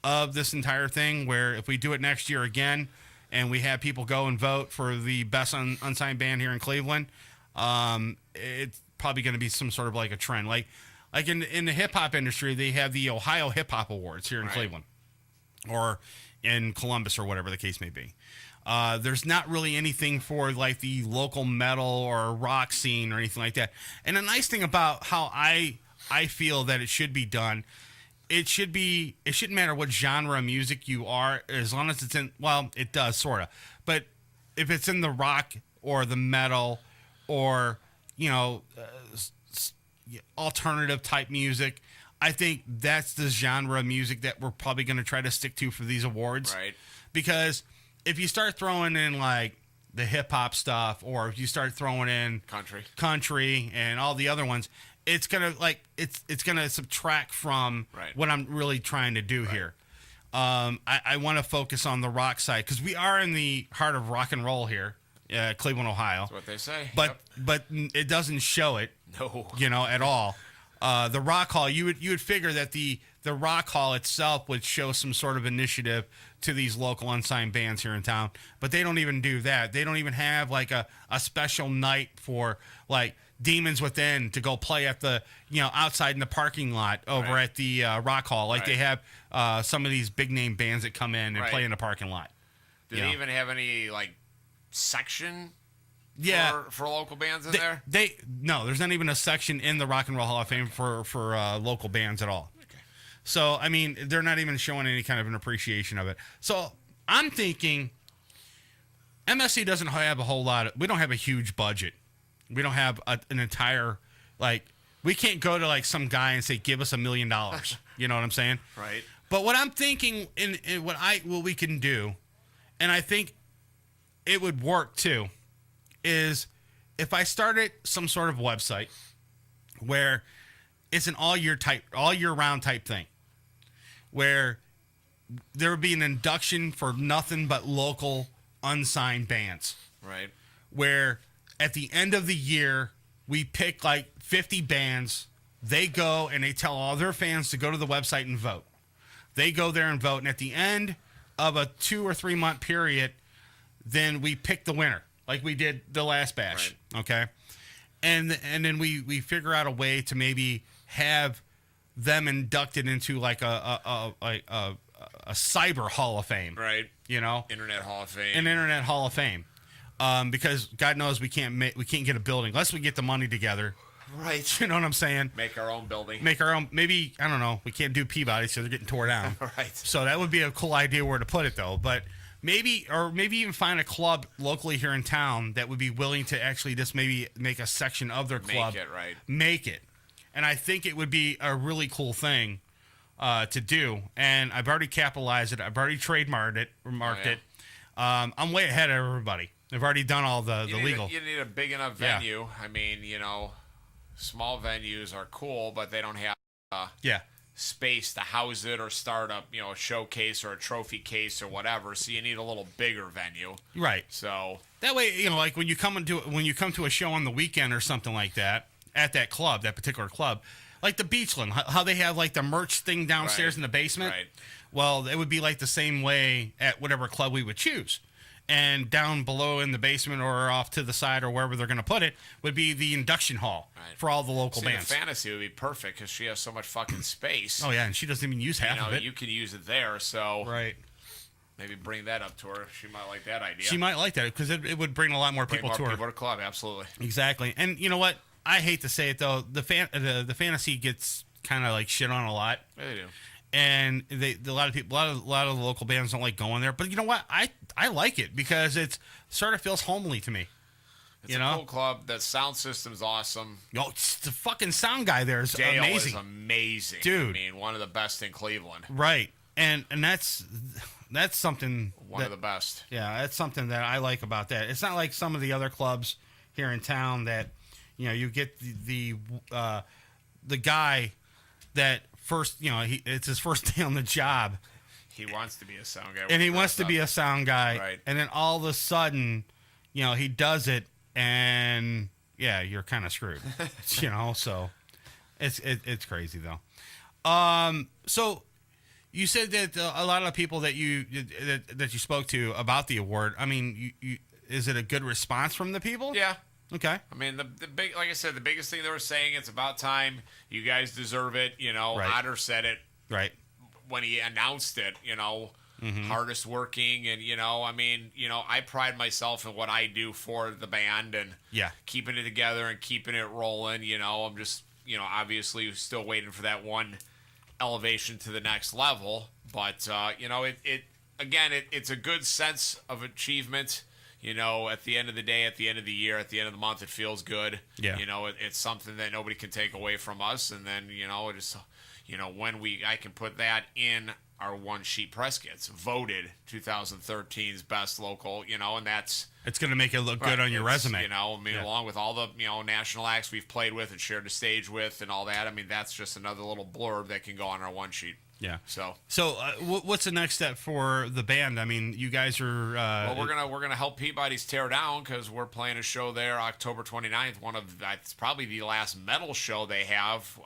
of this entire thing, where if we do it next year again and we have people go and vote for the best unsigned band here in Cleveland, it's probably going to be some sort of like a trend. Like in the hip-hop industry, they have the Ohio Hip Hop Awards here in Cleveland or in Columbus or whatever the case may be. There's not really anything for like the local metal or rock scene or anything like that. And the nice thing about how I I feel that it should be done. It shouldn't matter what genre of music you are, as long as it's in, well, it does, sort of. But if it's in the rock or the metal or, alternative type music, I think that's the genre of music that we're probably going to try to stick to for these awards. Right. Because if you start throwing in, like, the hip-hop stuff, or if you start throwing in country and all the other ones, it's gonna it's gonna subtract from what I'm really trying to do here. I want to focus on the rock side because we are in the heart of rock and roll here, Cleveland, Ohio. That's what they say. But it doesn't show it. No. At all. The Rock Hall, you would figure that the Rock Hall itself would show some sort of initiative to these local unsigned bands here in town, but they don't even do that. They don't even have like a special night for like Demons Within to go play at the outside in the parking lot over at the Rock Hall, like they have some of these big name bands that come in and play in the parking lot. Do they even have any like section? Yeah, for local bands in there. No, there's not even a section in the Rock and Roll Hall of Fame for local bands at all. Okay. So I mean, they're not even showing any kind of an appreciation of it. So I'm thinking, MSC doesn't have a whole lot. We don't have a huge budget. We don't have an entire we can't go to like some guy and say, give us $1 million. You know what I'm saying? Right. But what I'm thinking, and what we can do, and I think it would work too, is if I started some sort of website where it's an all year round type thing, where there would be an induction for nothing but local unsigned bands. Right. Where at the end of the year, we pick like 50 bands. They go and they tell all their fans to go to the website and vote. They go there and vote. And at the end of a 2 or 3 month period, then we pick the winner, like we did the last bash. Right. Okay. And then we figure out a way to maybe have them inducted into like a cyber Hall of Fame. Right. Internet Hall of Fame. An Internet Hall of Fame. Because God knows we can't get a building unless we get the money together. Right. You know what I'm saying? Make our own building. Make our own. Maybe, I don't know. We can't do Peabody, so they're getting tore down. Right. So that would be a cool idea where to put it, though. But maybe even find a club locally here in town that would be willing to actually just maybe make a section of their club. Make it, right. Make it. And I think it would be a really cool thing to do. And I've already capitalized it. I've already trademarked it. I'm way ahead of everybody. I've already done all the legal. You need a big enough venue. Yeah. I mean, small venues are cool, but they don't have space to house it or start up, a showcase or a trophy case or whatever. So you need a little bigger venue. Right. So that way, like when you come to a show on the weekend or something like that at that club, that particular club, like the Beachland, how they have like the merch thing downstairs in the basement. Right. Well, it would be like the same way at whatever club we would choose. And down below in the basement or off to the side or wherever they're going to put it would be the induction hall for all the local bands. The Fantasy would be perfect because she has so much fucking space. Oh, yeah, and she doesn't even use half of it. You can use it there, so right. Maybe bring that up to her. She might like that idea. She might like that because it would bring a lot more people to her. People to club, absolutely. Exactly. And you know what? I hate to say it, though. The Fantasy gets kind of like shit on a lot. Yeah, they do. And a lot of the local bands don't like going there. But you know what? I like it because it sort of feels homely to me. It's a cool club. The sound system's awesome. The fucking sound guy there is Dale amazing. Is amazing, dude. I mean, one of the best in Cleveland. Right, and that's something. One of the best. Yeah, that's something that I like about that. It's not like some of the other clubs here in town that you get the guy that. First, it's his first day on the job. He wants to be a sound guy. And he wants to be a sound guy. Right. And then all of a sudden, he does it, and, you're kind of screwed. So it's crazy, though. So you said that a lot of people that you spoke to about the award, I mean, is it a good response from the people? Yeah. Okay. I mean, the big, like I said, the biggest thing they were saying, it's about time. You guys deserve it. Right. Otter said it. Right. When he announced it, hardest working. And, I pride myself in what I do for the band and keeping it together and keeping it rolling. I'm just, obviously still waiting for that one elevation to the next level. But, it's a good sense of achievement. At the end of the day, at the end of the year, at the end of the month, it feels good. Yeah. It's something that nobody can take away from us. And then, when I can put that in our one sheet press kits, voted 2013's best local, and that's. It's going to make it look good on your resume. Along with all the, national acts we've played with and shared the stage with and all that. I mean, that's just another little blurb that can go on our one sheet. Yeah. So what's the next step for the band? I mean, you guys are. Well, we're gonna help Peabody's tear down because we're playing a show there October 29th. It's probably the last metal show they have.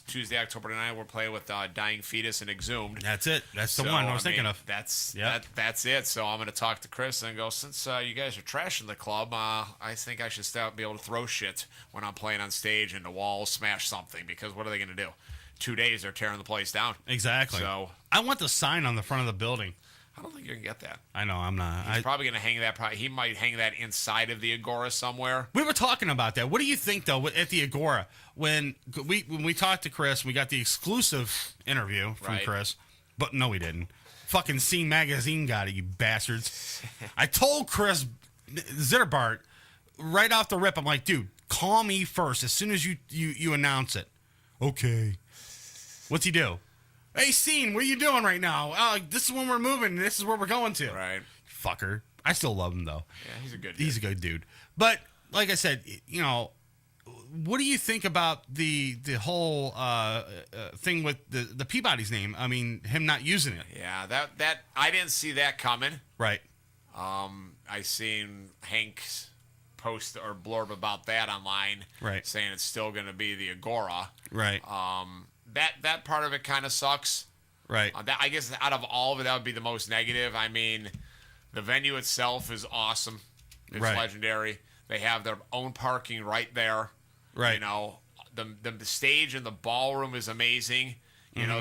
Tuesday, October 29th, we're playing with Dying Fetus and Exhumed. That's it. That's the one I was thinking of. That's it. So I'm gonna talk to Chris and go, since you guys are trashing the club, I think I should be able to throw shit when I'm playing on stage and the walls smash something, because what are they gonna do? 2 days, they're tearing the place down. Exactly. So I want the sign on the front of the building. I don't think you're gonna get that. I know I'm not. He's probably gonna hang that. He might hang that inside of the Agora somewhere. We were talking about that. What do you think though at the Agora when we talked to Chris? We got the exclusive interview from Chris, but no, we didn't. Fucking Scene Magazine got it, you bastards. I told Chris Zitterbart right off the rip. I'm like, dude, call me first as soon as you announce it. Okay. What's he do? Hey, Scene, what are you doing right now? This is when we're moving. This is where we're going to. Right. Fucker. I still love him, though. Yeah, he's a good dude. He's a good dude. But, like I said, what do you think about the whole thing with the Peabody's name? I mean, him not using it. Yeah, that I didn't see that coming. Right. I seen Hank's post or blurb about that online. Right. Saying it's still going to be the Agora. Right. That part of it kind of sucks. Right. I guess out of all of it, that would be the most negative. I mean, the venue itself is awesome. It's legendary. They have their own parking right there. Right. The stage and the ballroom is amazing.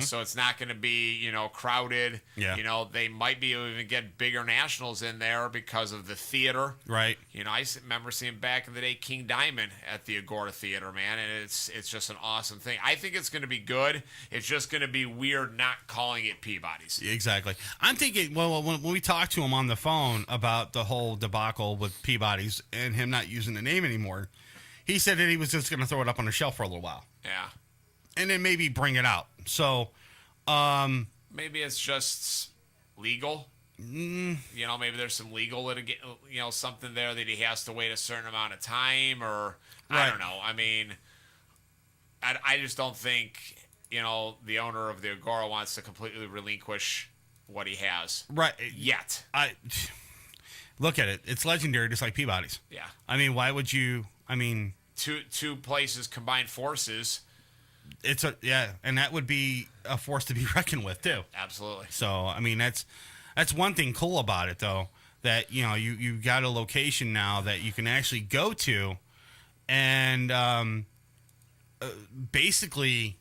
So it's not going to be, crowded. Yeah. They might be able to even get bigger nationals in there because of the theater. Right. I remember seeing back in the day King Diamond at the Agora Theater, man, and it's just an awesome thing. I think it's going to be good. It's just going to be weird not calling it Peabody's. Exactly. I'm thinking, well, when we talked to him on the phone about the whole debacle with Peabody's and him not using the name anymore, he said that he was just going to throw it up on the shelf for a little while. Yeah. And then maybe bring it out. So, maybe it's just legal. Maybe there's some legal something there that he has to wait a certain amount of time, or I don't know. I mean, I just don't think the owner of the Agora wants to completely relinquish what he has. Right. Yet. Look at it. It's legendary, just like Peabody's. Yeah. I mean, why would you? I mean, two places combined forces. And that would be a force to be reckoned with too. Absolutely. So I mean, that's one thing cool about it though, that you got a location now that you can actually go to, and basically,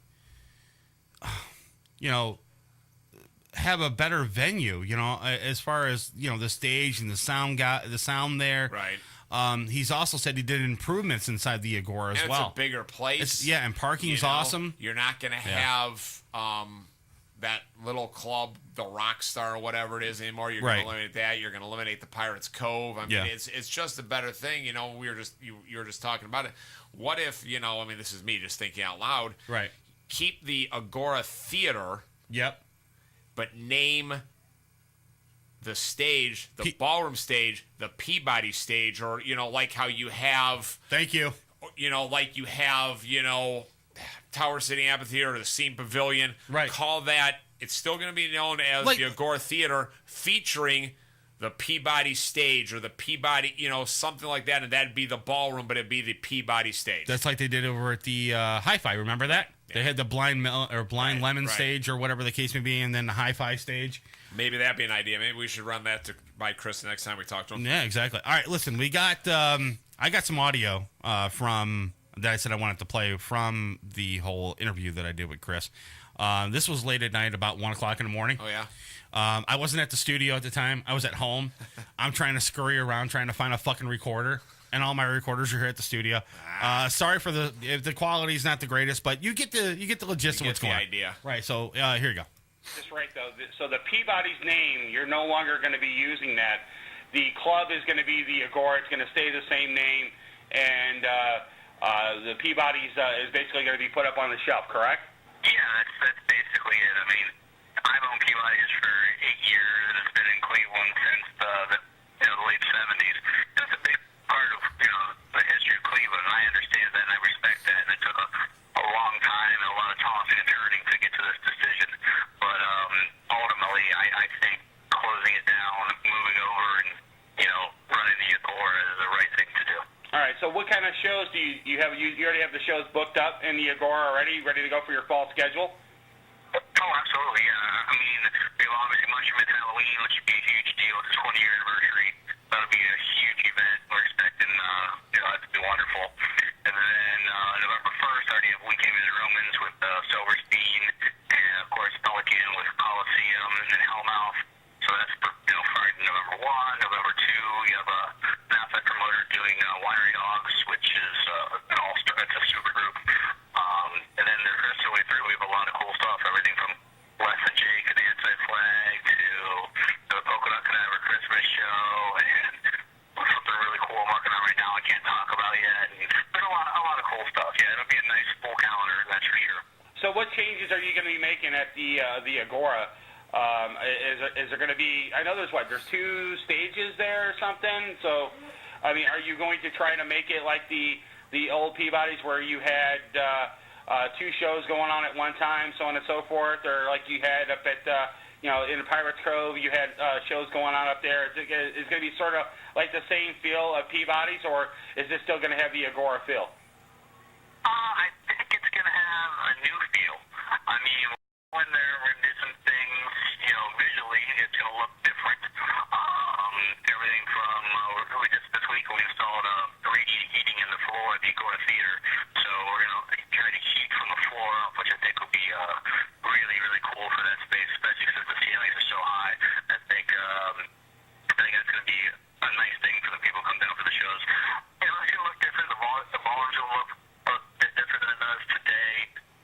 have a better venue. As far as the stage and the sound there. Right. He's also said he did improvements inside the Agora as well. It's a bigger place. And parking's awesome. You're not going to have that little club, the Rockstar or whatever it is anymore. You're going to eliminate that. You're going to eliminate the Pirates Cove. I mean, it's just a better thing. You were just talking about it. What if this is me just thinking out loud. Right. Keep the Agora Theater. Yep. But name the stage, the ballroom stage, the Peabody stage, or like how you have. Thank you. Like you have Tower City Amphitheater or the Scene Pavilion. Right. Call that. It's still going to be known as the Agora Theater, featuring the Peabody stage or the Peabody, something like that, and that'd be the ballroom, but it'd be the Peabody stage. That's like they did over at the Hi-Fi. Remember that? Yeah. They had the Blind Lemon stage or whatever the case may be, and then the Hi-Fi stage. Maybe that'd be an idea. Maybe we should run that by Chris the next time we talk to him. Yeah, exactly. All right, listen, we got I got some audio from that I said I wanted to play from the whole interview that I did with Chris. This was late at night, about 1 o'clock in the morning. Oh, yeah? I wasn't at the studio at the time. I was at home. I'm trying to scurry around trying to find a fucking recorder, and all my recorders are here at the studio. Sorry for if the quality's not the greatest, but you get the gist of what's going on. Idea. Right. So here you go. Just right though. So the Peabody's name, you're no longer going to be using that. The club is going to be the Agora. It's going to stay the same name, and the Peabody's is basically going to be put up on the shelf. Correct? Yeah, that's basically it. I mean, I've owned Peabody's for 8 years, and it's been in Cleveland since the late 70s. That's a big part of the history of Cleveland, and I understand that, and I respect that. And it took a long time and a lot of tossing and turning to get to this decision. But ultimately, I think closing it down, moving over, and running the Agora is the right thing to do. All right. So what kind of shows do you have? You already have the shows booked up in the Agora already, ready to go for your fall schedule? Oh, absolutely, yeah. I mean, we have obviously Mushroom at Halloween, which would be a huge deal. It's a 20-year anniversary. That'll be a huge event. We're expecting that to be wonderful. And then November 1st, already have We Came as Romans with Silverstein, and, of course, Pelican with Coliseum, and then Hellmouth. So that's for Friday, November 1. November 2, you have an outside promoter doing Winery Dogs, which is an all-star. It's a super group. And then the rest of the way through, we have a lot of cool stuff. Everything from Less Than Jake and Anti-Flag to the Polka Dot Cadaver Christmas show and something really cool I'm working on right now I can't talk about yet. And there's a lot of cool stuff. Yeah, it'll be a nice full calendar, that's for sure. So what changes are you going to be making at the Agora? Is there going to be? I know there's 2 stages there or something. So, I mean, are you going to try to make it like the old Peabody's where you had 2 shows going on at one time, so on and so forth, or like you had up at in the Pirates Cove, you had shows going on up there? Is it going to be sort of like the same feel of Peabody's, or is this still going to have the Agora feel? I think it's going to have a new feel. I mean, when they're going to do some things, visually, it's going to look different. Everything from, really just this week we installed radiant heating in the floor at the Agora Theater. So we're going to try to heat from the floor up, which I think will be really, really cool for that space, especially since the ceilings are so high. I think that's going to be a nice thing for the people who come down for the shows. It's going to look different. The ballrooms will look a bit different than it does today.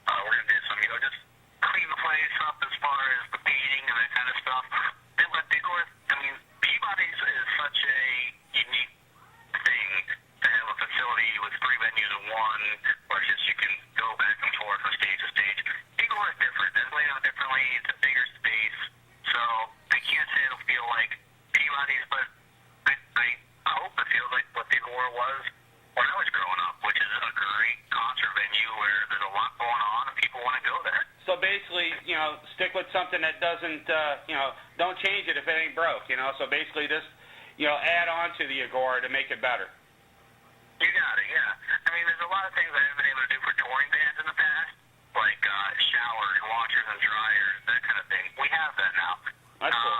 We're going to do some, just clean the place up as far as the painting and that kind of stuff. But the Agora, I mean, Peabody's is such a unique thing to have a facility with 3 venues in one, where just you can go back and forth from stage to stage. Agora is different. It's laid out differently. It's a bigger space. So I can't say it'll feel like Peabody's, but I hope it feels like what the Agora was when I was growing up, which is a great concert venue where there's a lot going on and people want to go there. So basically, stick with something that doesn't, don't change it if it ain't broke, So basically just, add on to the Agora to make it better. You got it, yeah. I mean, there's a lot of things I haven't been able to do for touring bands in the past, like showers, washers, and dryers, that kind of thing. We have that now. That's cool.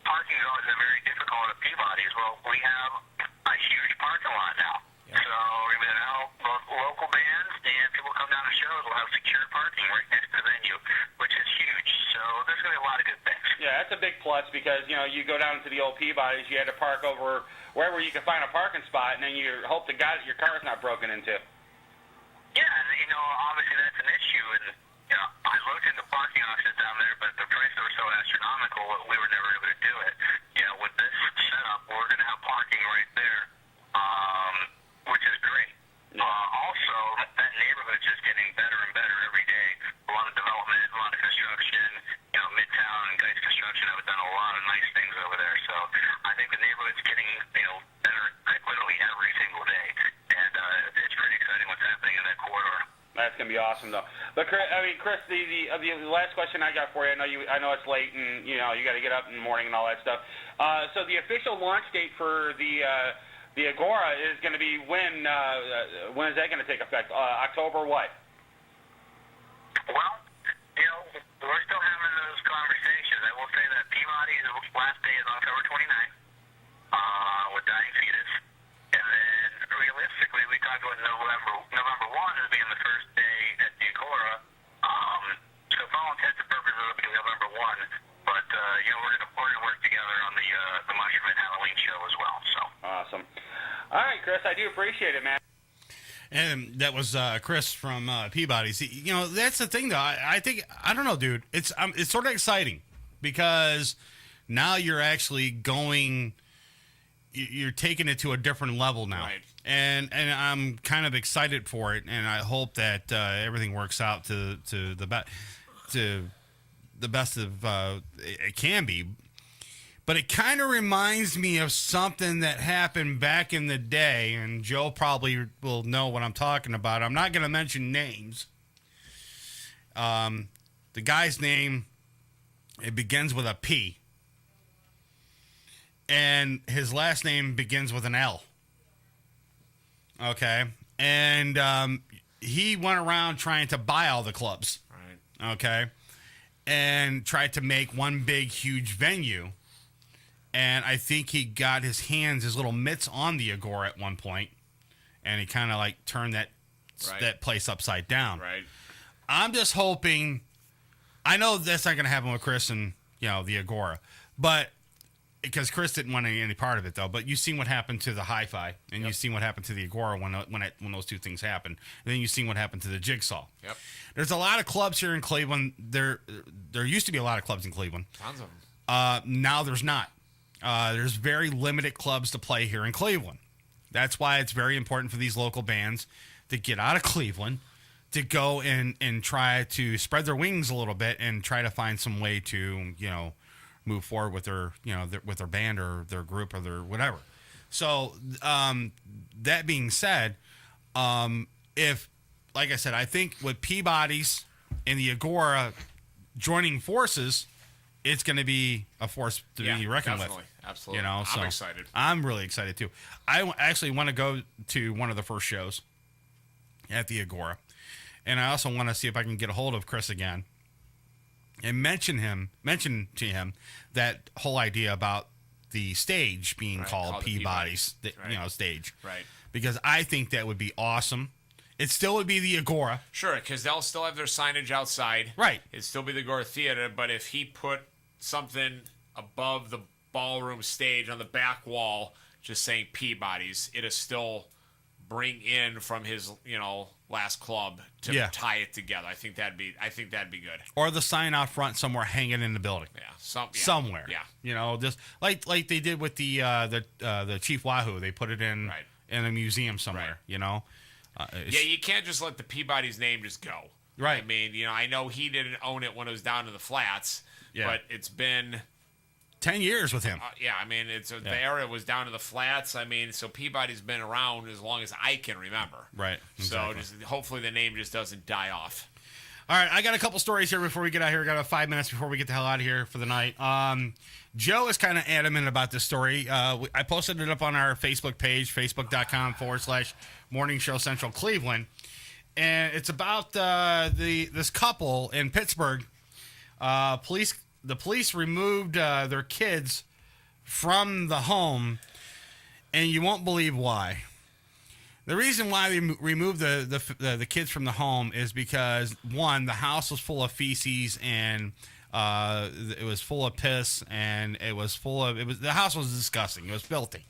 Parking has always been very difficult at Peabody's. Well, we have a huge parking lot now. Yeah. So we're going to help both local bands and people come down to shows will have secure parking right next to the venue, which is huge. So there's going to be a lot of good things. Yeah, that's a big plus because, you go down to the old Peabody's, you had to park over wherever you could find a parking spot, and then you hope to God that your car's not broken into. Yeah, and, obviously that's an issue. And, I looked into parking options down there, but the prices were so astronomical, we were never able to do it. With this setup, we're going to have parking right there, which is great. Also, that neighborhood's just getting better and better every day. A lot of development, a lot of construction. Midtown and Geist Construction have done a lot of nice things over there. So I think the neighborhood's getting, better literally every single day. And it's pretty exciting what's happening in that corridor. That's gonna be awesome, though. But Chris, the last question I got for you. I know it's late, and you got to get up in the morning and all that stuff. So the official launch date for the Agora is going to be when? When is that going to take effect? October what? Well, we're still having those conversations. I will say that Peabody's last day is October 29th with Dying Fetus. And then realistically, we talked about November 1 as being the first day at the Agora. Chris. I do appreciate it, man. And that was Chris from Peabody's. You know, that's the thing, though. I think, I don't know, dude. It's sort of exciting because now you're actually going, you're taking it to a different level now. Right. And I'm kind of excited for it, and I hope that everything works out to the best of it can be. But it kind of reminds me of something that happened back in the day, and Joe probably will know what I'm talking about. I'm not going to mention names. The guy's name, it begins with a P, and his last name begins with an L. Okay, and he went around trying to buy all the clubs. Right. Okay, and tried to make one big, huge venue. And I think he got his little mitts on the Agora at one point, and he kind of like turned that place upside down. Right. I'm just hoping. I know that's not going to happen with Chris and the Agora, but because Chris didn't want any part of it though. But you've seen what happened to the Hi-Fi, and you've seen what happened to the Agora when those two things happened. And then you've seen what happened to the Jigsaw. Yep. There's a lot of clubs here in Cleveland. There used to be a lot of clubs in Cleveland. Tons of them. Now there's not. There's very limited clubs to play here in Cleveland. That's why it's very important for these local bands to get out of Cleveland, to go and try to spread their wings a little bit and try to find some way to, move forward with their, with their band or their group or their whatever. So, that being said, if, like I said, I think with Peabody's and the Agora joining forces, it's going to be a force to be reckoned with. Absolutely. So I'm excited. I'm really excited too. I actually want to go to one of the first shows at the Agora, and I also want to see if I can get a hold of Chris again and mention to him that whole idea about the stage being called Peabody's, stage. Right. Because I think that would be awesome. It still would be the Agora. Sure, because they'll still have their signage outside. Right. It'd still be the Agora Theater, but if he put something above the ballroom stage on the back wall just saying Peabody's, it'll still bring in from his, last club to tie it together. I think that'd be good. Or the sign out front somewhere hanging in the building. Yeah, somewhere. Yeah. Just like they did with the Chief Wahoo. They put it in a museum somewhere, you can't just let the Peabody's name just go. Right. I mean, I know he didn't own it when it was down to the flats, but it's been 10 years with him. I mean, the era was down to the flats. I mean, so Peabody's been around as long as I can remember. Right. Exactly. So just hopefully the name just doesn't die off. All right, I got a couple stories here before we get out here. Got about 5 minutes before we get the hell out of here for the night. Joe is kind of adamant about this story. I posted it up on our Facebook page, facebook.com/Morning Show Central Cleveland. And it's about this couple in Pittsburgh. The police removed their kids from the home, and you won't believe why. The reason why they removed the kids from the home is because, one, the house was full of feces and it was full of piss, and the house was disgusting. It was filthy.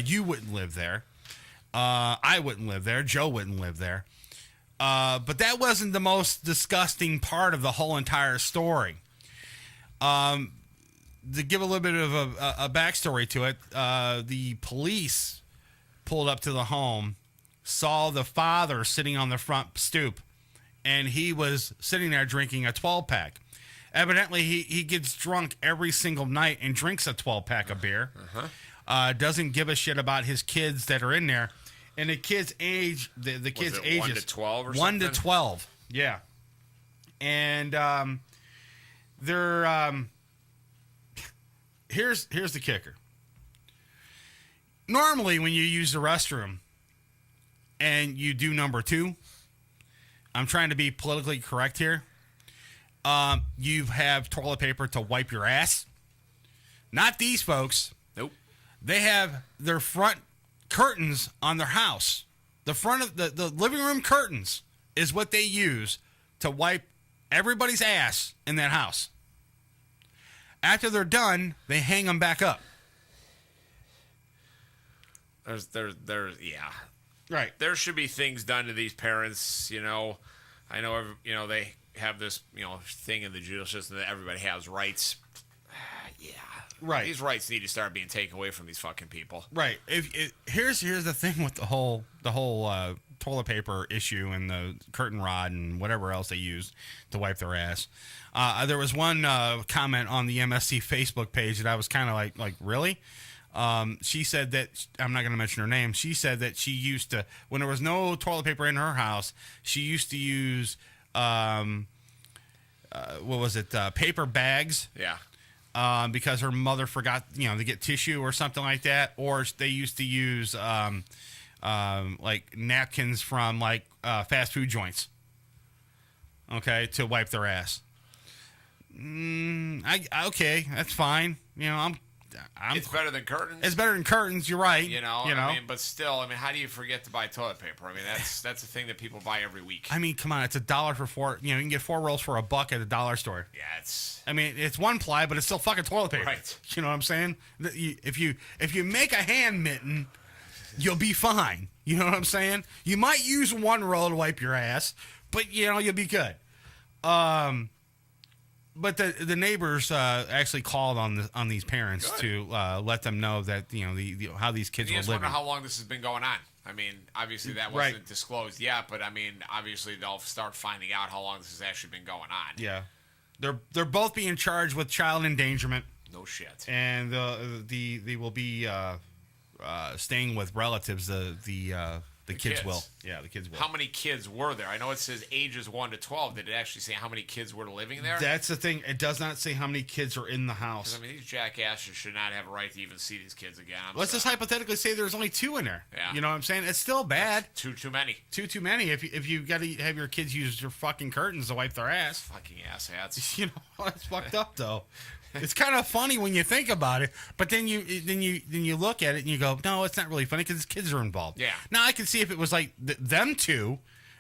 You wouldn't live there. I wouldn't live there. Joe wouldn't live there. But that wasn't the most disgusting part of the whole entire story. To give a little bit of a backstory to it, the police pulled up to the home, saw the father sitting on the front stoop, and he was sitting there drinking a 12-pack. Evidently, he gets drunk every single night and drinks a 12-pack of beer. Doesn't give a shit about his kids that are in there. And the kids' age, the kids' ages 1 to 12 or 1 something? to 12, yeah. And they're here's the kicker. Normally, when you use the restroom and you do number 2, I'm trying to be politically correct here. You have toilet paper to wipe your ass. Not these folks. Nope. They have their front curtains on their house. The front of the living room curtains is what they use to wipe everybody's ass in that house. After they're done, they hang them back up. Yeah. Right. There should be things done to these parents, I know, they have this, thing in the judicial system that everybody has rights. Yeah. Right. These rights need to start being taken away from these fucking people. Right. Here's the thing with the whole toilet paper issue and the curtain rod and whatever else they used to wipe their ass. There was one comment on the MSC Facebook page that I was kind of like, really? She said that, I'm not going to mention her name, she said that she used to, when there was no toilet paper in her house, she used to use, paper bags. Yeah. Because her mother forgot, to get tissue or something like that. Or they used to use, like napkins from fast food joints. Okay, to wipe their ass. Okay, that's fine. It's better than curtains. It's better than curtains. You're right. But still, how do you forget to buy toilet paper? That's a thing that people buy every week. Come on, it's $1 for 4. You can get 4 rolls for $1 at a dollar store. Yeah, it's one ply, but it's still fucking toilet paper. Right. You know what I'm saying? If you make a hand mitten, you'll be fine. You know what I'm saying? You might use 1 roll to wipe your ass, but you'll be good. But the neighbors actually called on these parents to let them know that how these kids were just living. wonder how long this has been going on. Obviously that wasn't disclosed yet, but obviously they'll start finding out how long this has actually been going on. Yeah, they're both being charged with child endangerment. No shit. And they will be staying with relatives. The kids will. Yeah, the kids will. How many kids were there? I know it says ages 1 to 12. Did it actually say how many kids were living there? That's the thing. It does not say how many kids are in the house. These jackasses should not have a right to even see these kids again. Let's just hypothetically say there's only 2 in there. Yeah. You know what I'm saying? It's still bad. That's too many. Too many. If you got to have your kids use your fucking curtains to wipe their ass. Fucking asshats. It's fucked up though. It's kind of funny when you think about it, but then you look at it and you go, no, it's not really funny because kids are involved. Yeah. Now I can see if it was like them 2,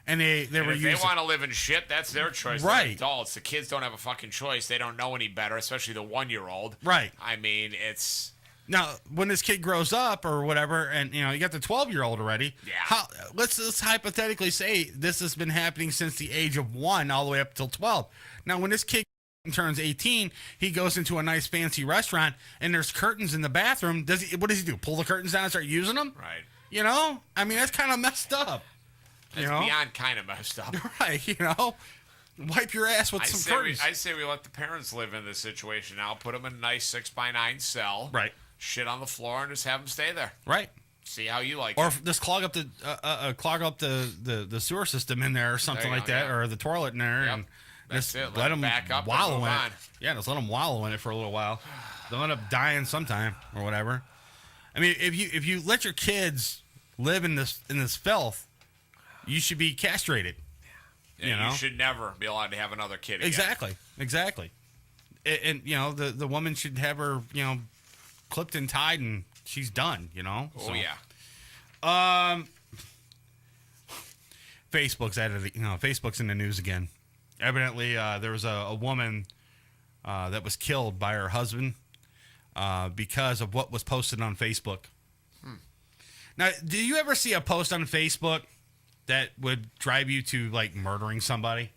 and they were if they want to live in shit, that's their choice. Right. They're adults. The kids don't have a fucking choice. They don't know any better, especially the 1-year-old. Right. It's. Now, when this kid grows up or whatever, and you got the 12-year-old already. Yeah. Let's hypothetically say this has been happening since the age of 1 all the way up till 12. Now, when this kid turns 18, he goes into a nice fancy restaurant and there's curtains in the bathroom. What does he do? Pull the curtains down and start using them? Right. That's kind of messed up. It's beyond kind of messed up. Right. Wipe your ass with some curtains. I say we let the parents live in this situation now. Put them in a nice 6x9 cell. Right. Shit on the floor and just have them stay there. Right. See how you like or it. Or just clog up the sewer system in there or something like that, or the toilet in there. Yep. And That's just it. Let them back up wallow and in move it. on. Yeah, just let them wallow in it for a little while. They'll end up dying sometime or whatever. If you let your kids live in this filth, you should be castrated. Yeah, you should never be allowed to have another kid again. Exactly. And the woman should have her clipped and tied and she's done. Oh yeah. Facebook's in the news again. Evidently, there was a woman that was killed by her husband because of what was posted on Facebook. Now, do you ever see a post on Facebook that would drive you to murdering somebody?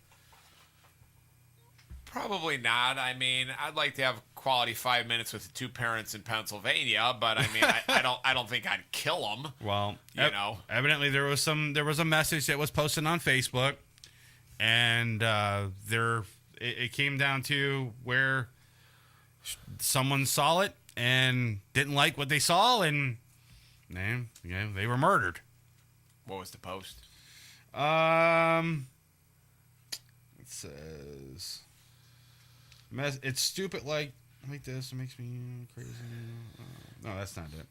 Probably not. I'd like to have quality 5 minutes with the 2 parents in Pennsylvania, but I don't think I'd kill them. Well, evidently there was a message that was posted on Facebook, and it came down to where someone saw it and didn't like what they saw, and they were murdered. What was the post? It says, it's stupid like this. It makes me crazy. No, that's not it.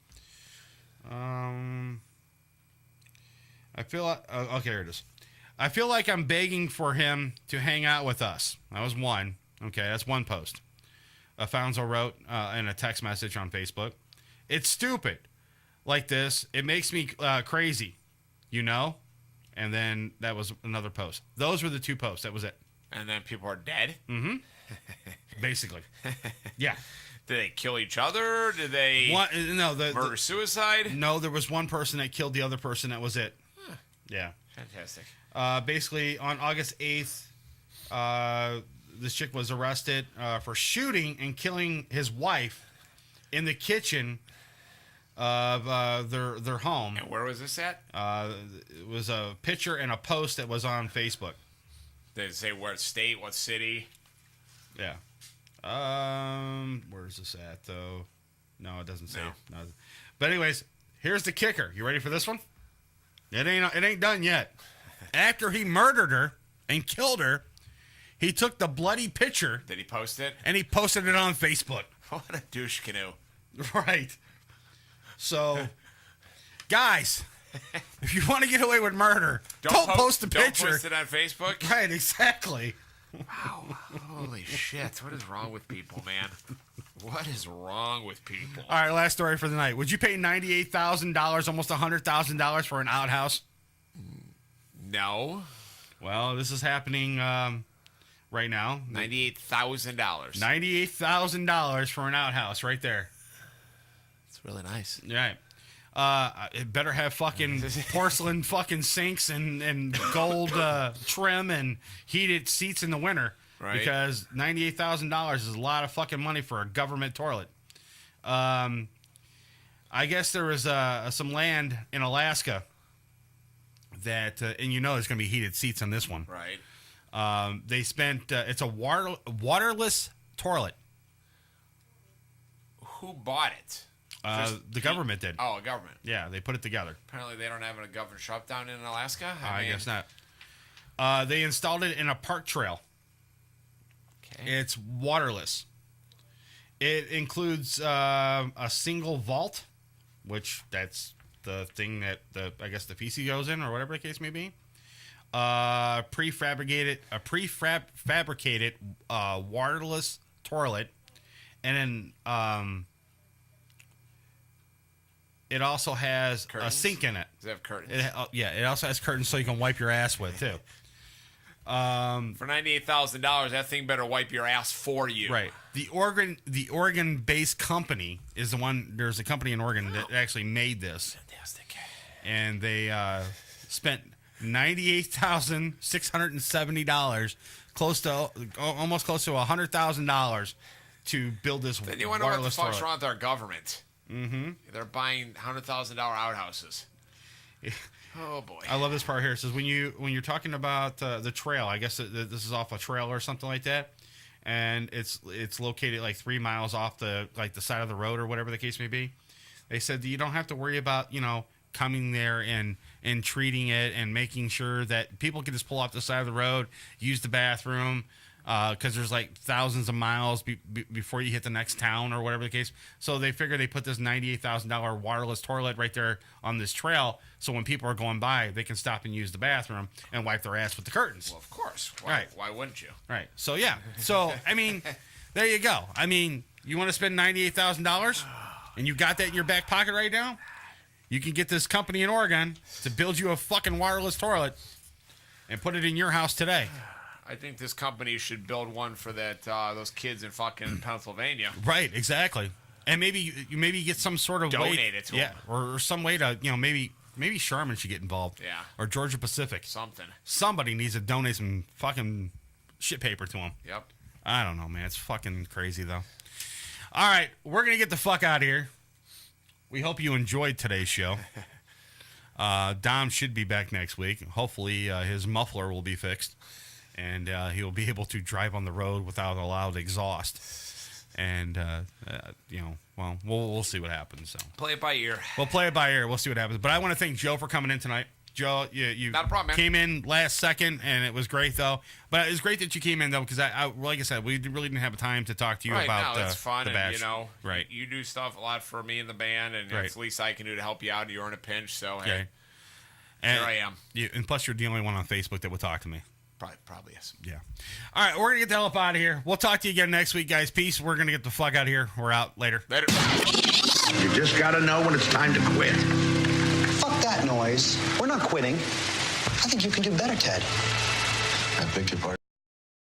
I feel like, okay, here it is. I feel like I'm begging for him to hang out with us. That was one. Okay, that's one post. Afonso wrote in a text message on Facebook. It's stupid like this. It makes me crazy, And then that was another post. Those were the 2 posts. That was it. And then people are dead? Mm-hmm. Basically. Yeah. Did they kill each other? Did they murder suicide? No, there was one person that killed the other person. That was it. Huh. Yeah. Fantastic. Basically, on August 8th, this chick was arrested for shooting and killing his wife in the kitchen of their home. And where was this at? It was a picture and a post that was on Facebook. Did it say what state, what city? Yeah. Where's this at though? No, it doesn't say. No. But anyways, here's the kicker. You ready for this one? It ain't done yet. After he murdered her and killed her, he took the bloody picture. Did he post it? And he posted it on Facebook. What a douche canoe. Right. So, guys, if you want to get away with murder, don't post the picture. Don't post it on Facebook? Right, exactly. Wow. Holy shit. What is wrong with people, man? What is wrong with people? All right, last story for the night. Would you pay $98,000, almost $100,000 for an outhouse? No. Well, this is happening right now. $98,000. $98,000 for an outhouse right there. It's really nice. Right. It better have fucking porcelain fucking sinks and gold trim and heated seats in the winter. Right. Because $98,000 is a lot of fucking money for a government toilet. I guess there was some land in Alaska that, and you know there's going to be heated seats on this one. Right. They spent, it's a waterless toilet. Who bought it? The government did. Oh, government. Yeah, they put it together. Apparently they don't have a government shutdown in Alaska? I guess not. They installed it in a park trail. Okay. It's waterless. It includes a single vault, which that's the thing that I guess the PC goes in or whatever the case may be. Prefabricated waterless toilet, and then it also has curtains? a sink in it. Does it have curtains? It also has curtains so you can wipe your ass with too. For $98,000, that thing better wipe your ass for you. Right. The Oregon-based company is the one. There's a company in Oregon that actually made this. Fantastic. And they spent $98,670, almost close to $100,000 to build this. Then you wonder what the wireless fuck's toilet. wrong with our government. Mm-hmm. They're buying $100,000 outhouses. Oh boy! I love this part here. It says when you're talking about the trail, I guess this is off a trail or something like that, and it's located like 3 miles off the side of the road or whatever the case may be. They said that you don't have to worry about coming there and treating it and making sure that people can just pull off the side of the road, use the bathroom. Because there's like thousands of miles before you hit the next town or whatever the case. So they figure they put this $98,000 wireless toilet right there on this trail. So when people are going by, they can stop and use the bathroom and wipe their ass with the curtains. Well, of course. Why wouldn't you? Right. So, yeah. So, I mean, there you go. I mean, you want to spend $98,000 and you got that in your back pocket right now? You can get this company in Oregon to build you a fucking wireless toilet and put it in your house today. I think this company should build one for those kids in fucking Pennsylvania. Right, exactly. And maybe you get some sort of donate it to them. or some way to maybe Sherman should get involved. Yeah. Or Georgia Pacific. Something. Somebody needs to donate some fucking shit paper to them. Yep. I don't know, man. It's fucking crazy though. All right, we're gonna get the fuck out of here. We hope you enjoyed today's show. Dom should be back next week. Hopefully, his muffler will be fixed. And he'll be able to drive on the road without a loud exhaust. And, we'll see what happens. So play it by ear. We'll play it by ear. We'll see what happens. But I want to thank Joe for coming in tonight. Joe, you not a problem, man. Came in last second, and it was great, though. But it was great that you came in, though, because, like I said, we really didn't have time to talk to you about that's fun, the bash. And, right. You do stuff a lot for me and the band, and it's the least I can do to help you out. You're in a pinch, so, hey, here I am. And plus, you're the only one on Facebook that will talk to me. Probably yes. Yeah. All right, we're going to get the hell up out of here. We'll talk to you again next week, guys. Peace. We're going to get the fuck out of here. We're out. Later. You just got to know when it's time to quit. Fuck that noise. We're not quitting. I think you can do better, Ted. I beg your pardon.